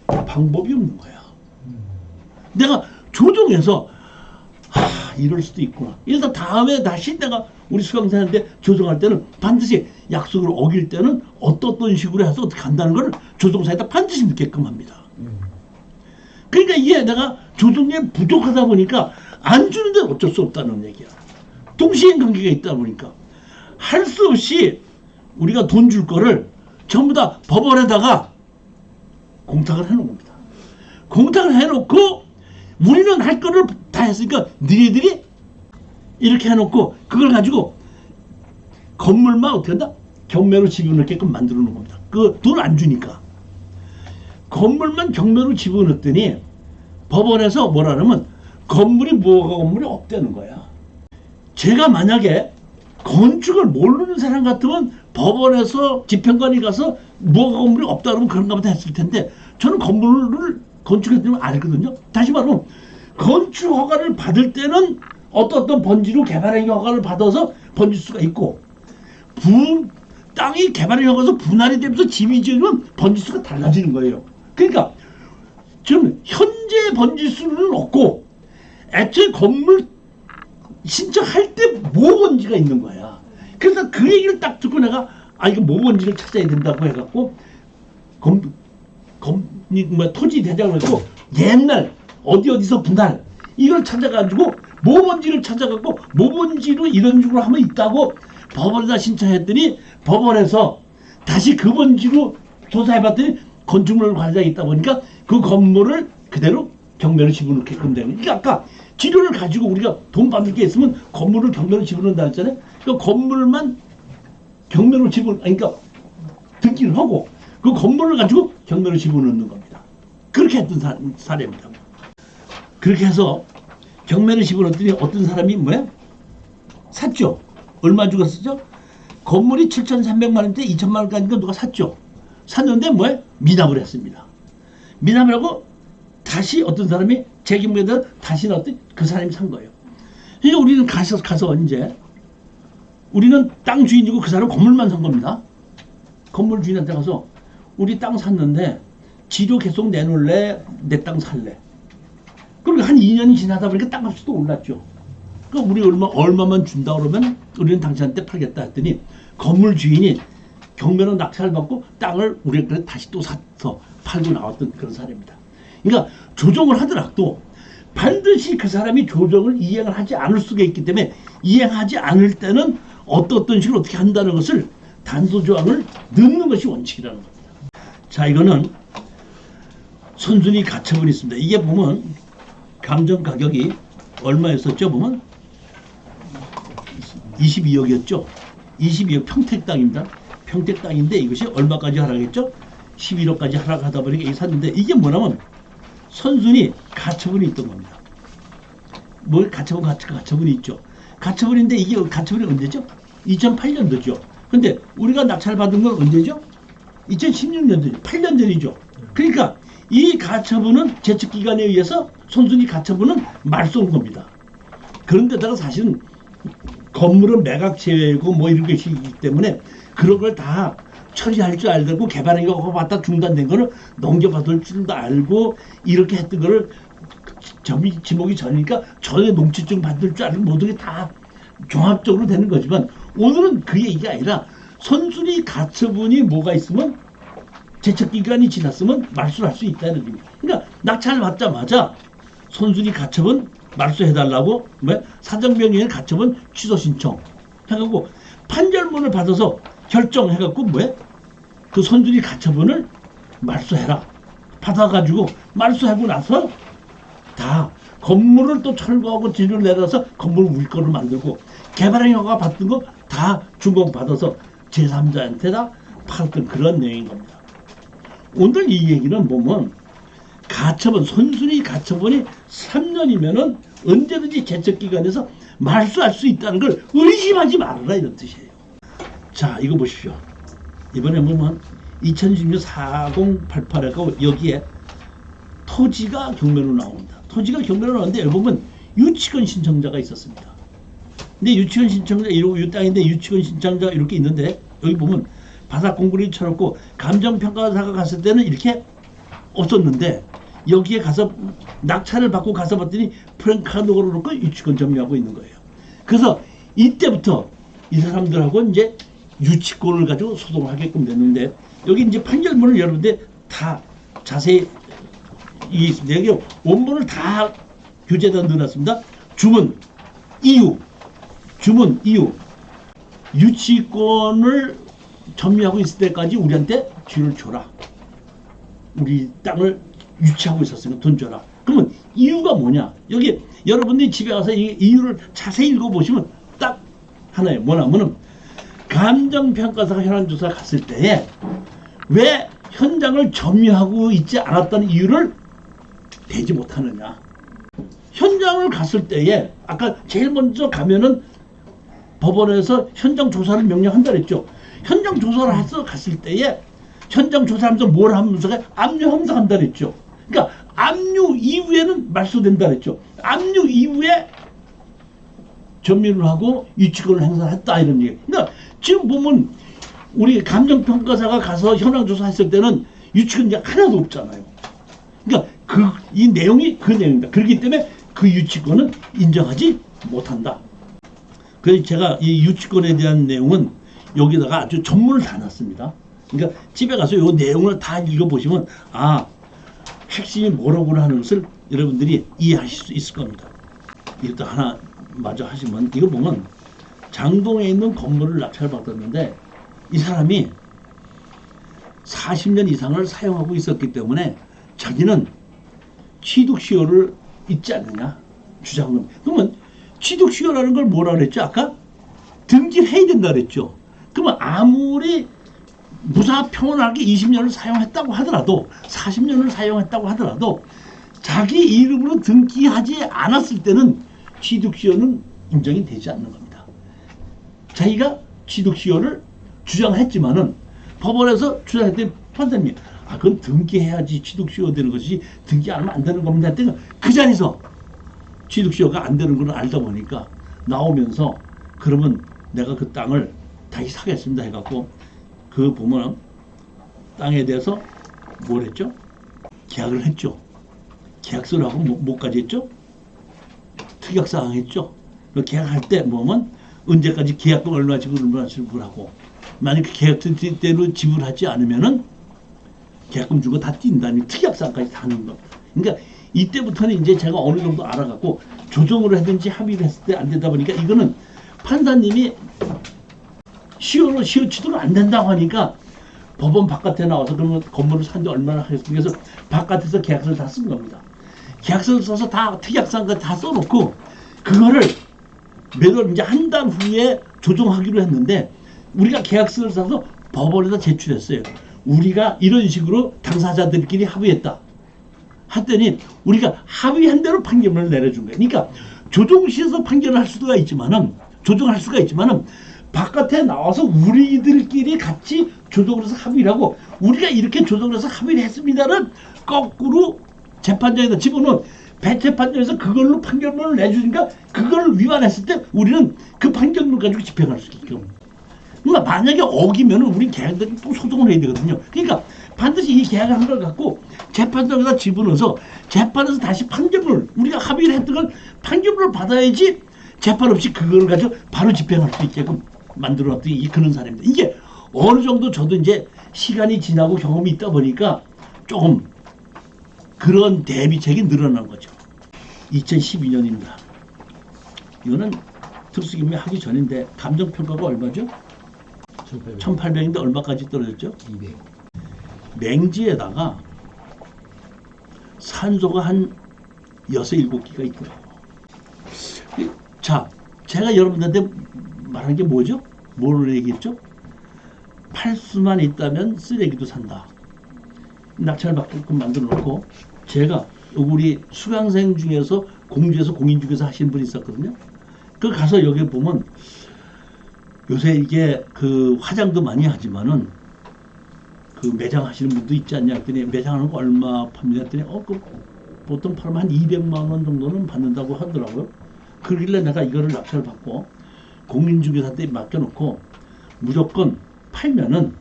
S1: 방법이 없는 거야. 내가 조정해서 이럴 수도 있구나. 그래서 다음에 다시 내가 우리 수강생한테 조정할 때는 반드시 약속을 어길 때는 어떤 식으로 해서 어떻게 한다는 걸 조정사에다 반드시 넣게끔 합니다. 그러니까 이게 내가 조정이 부족하다 보니까 안 주는데 어쩔 수 없다는 얘기야. 동시행 관계가 있다 보니까 할 수 없이 우리가 돈 줄 거를 전부 다 법원에다가 공탁을 해놓은 겁니다. 공탁을 해놓고 우리는 할 거를 다 했으니까 너희들이 이렇게 해놓고 그걸 가지고 건물만 어떻게 한다? 경매로 집어넣게끔 만들어 놓은 겁니다. 그 돈 안 주니까. 건물만 경매로 집어넣었더니 법원에서 뭐라냐면 건물이 뭐가 건물이 없다는 거야. 제가 만약에 건축을 모르는 사람 같으면 법원에서 집행관이 가서 뭐가 건물이 없다 그러면 그런가 보다 했을 텐데 저는 건물을 건축했다는 걸 알거든요. 다시 말하면 건축 허가를 받을 때는 어떤 번지로 개발행위 허가를 받아서 번질 수가 있고 땅이 개발행위 허가에서 분할이 되면서 집이 지으면 번지수가 달라지는 거예요. 그러니까 지금 현재 번지수는 없고 애초에 건물 신청할 때 모번지가 있는 거야. 그래서 그 얘기를 딱 듣고 내가 이거 모번지를 찾아야 된다고 해갖고 토지 대장을 했고 옛날 어디서 분할 이걸 찾아가지고 모번지를 찾아갖고 모번지로 이런 식으로 하면 있다고 법원에다 신청했더니 법원에서 다시 그 번지로 조사해봤더니 건축물 관리자가 있다 보니까 그 건물을 그대로 경매로 집어넣게끔 되는. 그러니까 아까 지료를 가지고 우리가 돈 받을 게 있으면 건물을 경매로 집어넣는다 했잖아요. 그 건물만 경매로 그러니까 등기를 하고 그 건물을 가지고 경매로 집어넣는 겁니다. 그렇게 했던 사례입니다. 그렇게 해서 경매를 집어넣었더니 어떤 사람이 뭐야? 샀죠. 얼마 주고 샀죠? 건물이 7,300만 원인데 2천만 원까지니까 누가 샀죠. 샀는데 뭐야? 미납을 했습니다. 미납을 하고 다시 어떤 사람이 재경매에다 다시 넣었더니 그 사람이 산 거예요. 그러니까 우리는 가서 이제 우리는 땅 주인이고 그 사람 건물만 산 겁니다. 건물 주인한테 가서 우리 땅 샀는데 지료 계속 내놓을래? 내 땅 살래? 그리고 한 2년이 지나다 보니까 땅값이 또 올랐죠. 그러니까 우리 얼마만 준다 그러면 우리는 당신한테 팔겠다 했더니 건물 주인이 경매로 낙찰을 받고 땅을 우리한테 다시 또 사서 팔고 나왔던 그런 사례입니다. 그러니까 조정을 하더라도 반드시 그 사람이 조정을 이행을 하지 않을 수가 있기 때문에 이행하지 않을 때는 어떤 식으로 어떻게 한다는 것을 단서조항을 넣는 것이 원칙이라는 겁니다. 자, 이거는 선순위 가처분이 있습니다. 이게 보면 감정 가격이 얼마였었죠? 보면 22억이었죠. 22억 평택 땅입니다. 평택 땅인데 이것이 얼마까지 하락했죠? 11억까지 하락하다 보니까 이게 샀는데 이게 뭐냐면 선순위 가처분이 있던 겁니다. 뭐 가처분이 있죠. 가처분인데 이게 가처분이 언제죠? 2008년도죠. 근데 우리가 낙찰 받은 건 언제죠? 2016년도죠. 8년 전이죠. 그러니까 이 가처분은 제측기관에 의해서 선순위 가처분은 말소한 겁니다. 그런데다가 사실은 건물은 매각 제외고 뭐 이런 것이 있기 때문에 그런 걸 다 처리할 줄 알고 개발행위가 받다 중단된 거를 넘겨받을 줄도 알고 이렇게 했던 거를 지목이 전이니까 전에 농지증 받을 줄 알고 모든 게 다 종합적으로 되는 거지만 오늘은 그 얘기가 아니라 선순위 가처분이 뭐가 있으면 제척기간이 지났으면 말소를 할 수 있다는 겁니다. 그러니까 낙찰을 받자마자 선순위 가처분 말소해달라고 사정명령의 가처분 취소 신청 해갖고 판결문을 받아서 결정해갖고 그 선순위 가처분을 말소해라 받아가지고 말소하고 나서 다 건물을 또 철거하고 지를 내려서 건물을 우리 거로 만들고 개발행위 허가 받던 거 다 준공받아서 제3자한테 다 팔던 그런 내용인 겁니다. 오늘 이 얘기는 보면 가처분, 선순위 가처분이 3년이면은 언제든지 제척기관에서 말소할 수 있다는 걸 의심하지 말아라 이런 뜻이에요. 자, 이거 보십시오. 이번에 보면 2016년 4088에가 여기에 토지가 경매로 나옵니다. 토지가 경매로 나오는데 여기 보면 유치권 신청자가 있었습니다. 근데 유치권 신청자 이 땅인데 유치권 신청자 이렇게 있는데 여기 보면 바닥 공구리 쳐놓고 감정평가사가 갔을 때는 이렇게 없었는데 여기에 가서 낙찰을 받고 가서 봤더니 프랭카노로 놓고 유치권 점유하고 있는 거예요. 그래서 이때부터 이 사람들하고 이제 유치권을 가지고 소송을 하게끔 됐는데 여기 이제 판결문을 여러분들 다 자세히 이게 있습니다. 여기 원본을 다 교재에다 넣어놨습니다. 주문 이유 유치권을 점유하고 있을 때까지 우리한테 쥐를 줘라. 우리 땅을 유치하고 있었으니까 돈 줘라. 그러면 이유가 뭐냐? 여기 여러분들이 집에 가서 이 이유를 자세히 읽어보시면 딱 하나예요. 뭐냐면은 감정평가사가 현황조사 갔을 때에 왜 현장을 점유하고 있지 않았다는 이유를 대지 못하느냐. 현장을 갔을 때에 아까 제일 먼저 가면은 법원에서 현장 조사를 명령한다 그랬죠. 현장 조사를 해서 갔을 때에 현장 조사하면서 뭘 하면서 압류 함사한다 그랬죠. 그러니까 압류 이후에는 말소된다 그랬죠. 압류 이후에 점유를 하고 유치권을 행사했다 이런 얘기. 그러니까 지금 보면 우리 감정평가사가 가서 현황 조사했을 때는 유치권이 하나도 없잖아요. 그러니까 이 내용이 그 내용입니다. 그렇기 때문에 그 유치권은 인정하지 못한다. 그래서 제가 이 유치권에 대한 내용은 여기다가 아주 전문을 다 놨습니다. 그러니까 집에 가서 이 내용을 다 읽어보시면 핵심이 뭐라고 하는 것을 여러분들이 이해하실 수 있을 겁니다. 이것도 하나 마저 하시면 이거 보면 장동에 있는 건물을 낙찰받았는데 이 사람이 40년 이상을 사용하고 있었기 때문에 자기는 취득수요를 있지 않느냐 주장은. 그러면 취득수요라는 걸 뭐라 그랬죠? 아까 등기를 해야 된다 그랬죠. 그러면 아무리 무사평온하게 20년을 사용했다고 하더라도 40년을 사용했다고 하더라도 자기 이름으로 등기하지 않았을 때는 취득수요는 인정이 되지 않는 겁니다. 자기가 취득수요를 주장했지만은 법원에서 주장했더니 판사님이 그건 등기해야지 취득수요 되는 것이 등기 안 하면 안 되는 겁니다. 그 자리에서 취득수요가 안 되는 걸 알다 보니까 나오면서 그러면 내가 그 땅을 다시 사겠습니다 해갖고 그 보면 땅에 대해서 뭘 했죠? 계약을 했죠. 계약서를 하고 뭐까지 했죠? 특약사항 했죠. 그 계약할 때 보면 언제까지 계약금 얼마 지불하고 만약 계약대로 지불하지 않으면은 계약금 주고 다 뛴다니 특약사항까지 다 하는 거. 그러니까 이때부터는 이제 제가 어느 정도 알아갖고 조정을 하든지 합의를 했을 때 안 되다 보니까 이거는 판사님이 시효로 시효 취득을 안 된다고 하니까 법원 바깥에 나와서 그러면 건물을 산지 얼마나 하겠습니까? 그래서 바깥에서 계약서를 다 쓴 겁니다. 계약서를 써서 다 특약사항까지 다 써놓고 그거를 매달 이제 한 달 후에 조정하기로 했는데 우리가 계약서를 써서 법원에다 제출했어요. 우리가 이런 식으로 당사자들끼리 합의했다. 했더니 우리가 합의한 대로 판결문을 내려준 거예요. 그러니까 조정시에서 판결을 할 수가 있지만은 조정할 수가 있지만은 바깥에 나와서 우리들끼리 같이 조정을 해서 합의를 하고 우리가 이렇게 조정을 해서 합의를 했습니다는 거꾸로 재판장에다 집어넣은 재판장에서 그걸로 판결문을 내주니까 그걸 위반했을 때 우리는 그 판결문 가지고 집행할 수 있게끔. 그러니까 만약에 어기면 우리 계약들이 또 소송을 해야 되거든요. 그러니까 반드시 이 계약을 한 걸 갖고 재판장에다 집어넣어서 재판에서 다시 판결문을 우리가 합의를 했던 걸 판결문을 받아야지 재판 없이 그걸 가지고 바로 집행할 수 있게끔 만들어놨던 이 그런 사람입니다. 이게 어느 정도 저도 이제 시간이 지나고 경험이 있다 보니까 조금 그런 대비책이 늘어난 거죠. 2012년입니다. 이거는 특수기밀 하기 전인데 감정평가가 얼마죠? 1800인데 얼마까지 떨어졌죠?
S2: 200.
S1: 맹지에다가 산소가 한 6, 7개가 있더라고요. 자, 제가 여러분들한테 말한 게 뭐죠? 뭐를 얘기했죠? 팔수만 있다면 쓰레기도 산다. 낙찰받게끔 만들어 놓고 제가 우리 수강생 중에서 공주에서 공인중개사 하시는 분이 있었거든요. 그 가서 여기 보면 요새 이게 그 화장도 많이 하지만은 그 매장 하시는 분도 있지 않냐 했더니 매장하는 거 얼마 팝니다 했더니 그 보통 팔면 한 200만 원 정도는 받는다고 하더라고요. 그러길래 내가 이거를 낙찰 받고 공인중개사한테 맡겨놓고 무조건 팔면은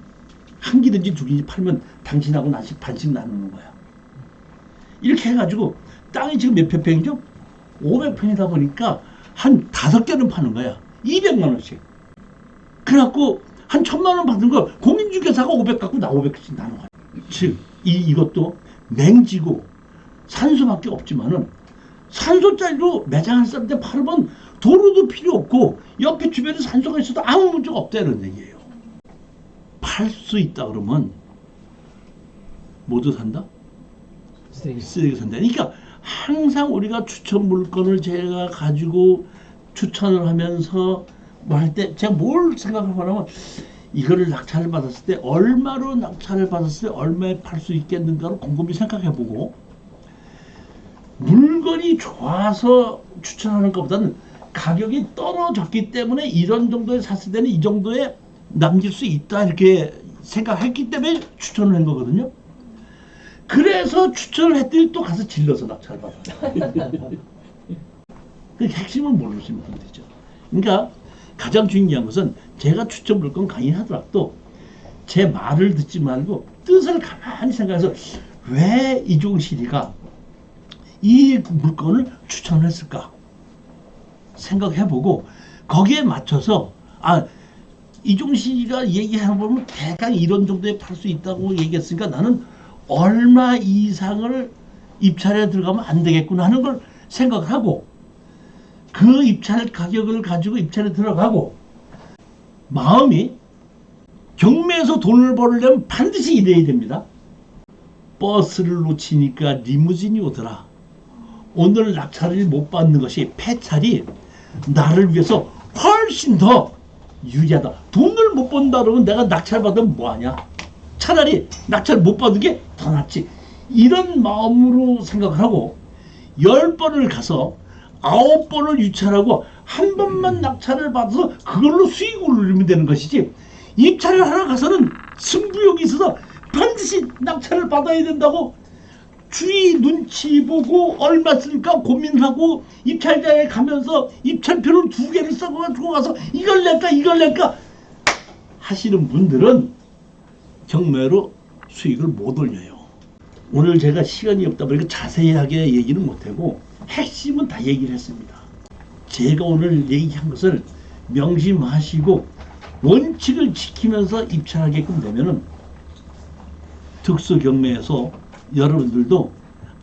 S1: 한 기든지 두 기든지 팔면 당신하고 나씩 반씩 나누는 거야. 이렇게 해가지고 땅이 지금 몇 평이죠? 500평이다 보니까 한 5개는 파는 거야. 200만 원씩. 그래갖고 한 1000만 원 받은 걸 공인중개사가 500 갖고 나 500씩 나눠 가요. 즉 이것도 맹지고 산소밖에 없지만은 산소짜리로 매장할 사람한테 팔으면 도로도 필요 없고 옆에 주변에 산소가 있어도 아무 문제가 없다는 얘기예요. 팔 수 있다 그러면 모두 산다? 쓰레기 산다. 그러니까 항상 우리가 추천 물건을 제가 가지고 추천을 하면서 뭐 할 때 제가 뭘 생각하고 하냐면 이거를 낙찰을 받았을 때 얼마로 낙찰을 받았을 때 얼마에 팔 수 있겠는가를 곰곰이 생각해보고 물건이 좋아서 추천하는 것보다는 가격이 떨어졌기 때문에 이런 정도에 샀을 때는 이 정도에 남길 수 있다 이렇게 생각했기 때문에 추천을 한 거거든요. 그래서 추천을 했더니 또 가서 질러서 낙찰을 받아요. 그 핵심을 모르시면 안 되죠. 그러니까 가장 중요한 것은 제가 추천 물건 강의하더라도 제 말을 듣지 말고 뜻을 가만히 생각해서 왜 이종실이가 이 물건을 추천했을까 생각해보고 거기에 맞춰서 이종실이가 얘기해보면 대강 이런 정도에 팔 수 있다고 얘기했으니까 나는 얼마 이상을 입찰에 들어가면 안 되겠구나 하는 걸 생각을 하고 그 입찰 가격을 가지고 입찰에 들어가고 마음이 경매에서 돈을 벌려면 반드시 이래야 됩니다. 버스를 놓치니까 리무진이 오더라. 오늘 낙찰을 못 받는 것이 폐찰이 나를 위해서 훨씬 더 유리하다. 돈을 못 번다 그러면 내가 낙찰 받으면 뭐하냐. 차라리 낙찰 못 받는 게 더 낫지. 이런 마음으로 생각을 하고 10번을 가서 9번을 유찰하고 한 번만 낙찰을 받아서 그걸로 수익을 올리면 되는 것이지 입찰을 하러 가서는 승부욕이 있어서 반드시 낙찰을 받아야 된다고 주위 눈치 보고 얼마 쓸까 고민하고 입찰장에 가면서 입찰표를 2개를 써가지고 가서 이걸 낼까 하시는 분들은 경매로 수익을 못 올려요. 오늘 제가 시간이 없다 보니까 자세하게 얘기는 못하고 핵심은 다 얘기를 했습니다. 제가 오늘 얘기한 것을 명심하시고 원칙을 지키면서 입찰하게끔 되면은 특수경매에서 여러분들도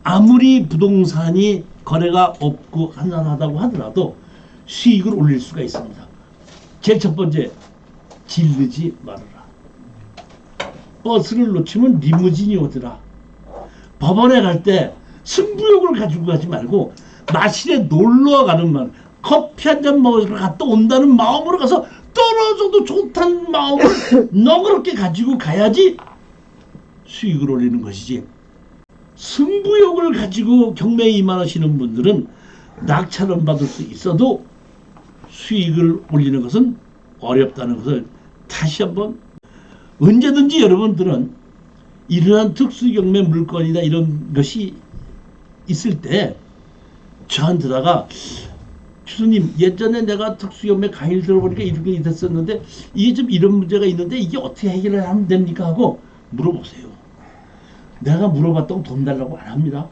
S1: 아무리 부동산이 거래가 없고 한산하다고 하더라도 수익을 올릴 수가 있습니다. 제일 첫 번째, 질르지 말아라. 버스를 놓치면 리무진이 오더라. 법원에 갈 때 승부욕을 가지고 가지 말고 마실에 놀러 가는 말, 커피 한 잔 먹으러 갔다 온다는 마음으로 가서 떨어져도 좋다는 마음을 너그럽게 가지고 가야지 수익을 올리는 것이지. 승부욕을 가지고 경매에 임하시는 분들은 낙찰은 받을 수 있어도 수익을 올리는 것은 어렵다는 것을 다시 한번 언제든지 여러분들은 이러한 특수경매 물건이나 이런 것이 있을 때 저한테다가 교수님 예전에 내가 특수경매 강의를 들어보니까 이렇게 됐었는데 이게 좀 이런 문제가 있는데 이게 어떻게 해결을 하면 됩니까 하고 물어보세요. 내가 물어봤다고 돈 달라고 안 합니다.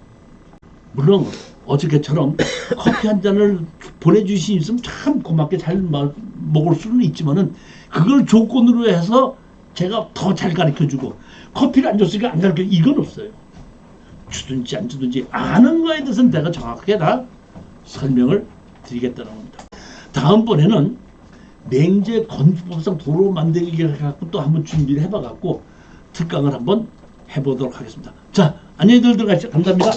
S1: 물론 어저께처럼 커피 한 잔을 보내주시면 참 고맙게 잘 먹을 수는 있지만은 그걸 조건으로 해서 제가 더 잘 가르쳐주고 커피를 안 줬으니까 안 가르쳐 이건 없어요. 주든지 안 주든지 아는 거에 대해서는 내가 정확하게 다 설명을 드리겠다는 겁니다. 다음번에는 맹제 건축법상 도로 만들기를 갖고 또 한번 준비를 해봐갖고 특강을 한번 해보도록 하겠습니다. 자, 안녕히들 들어가시죠. 감사합니다.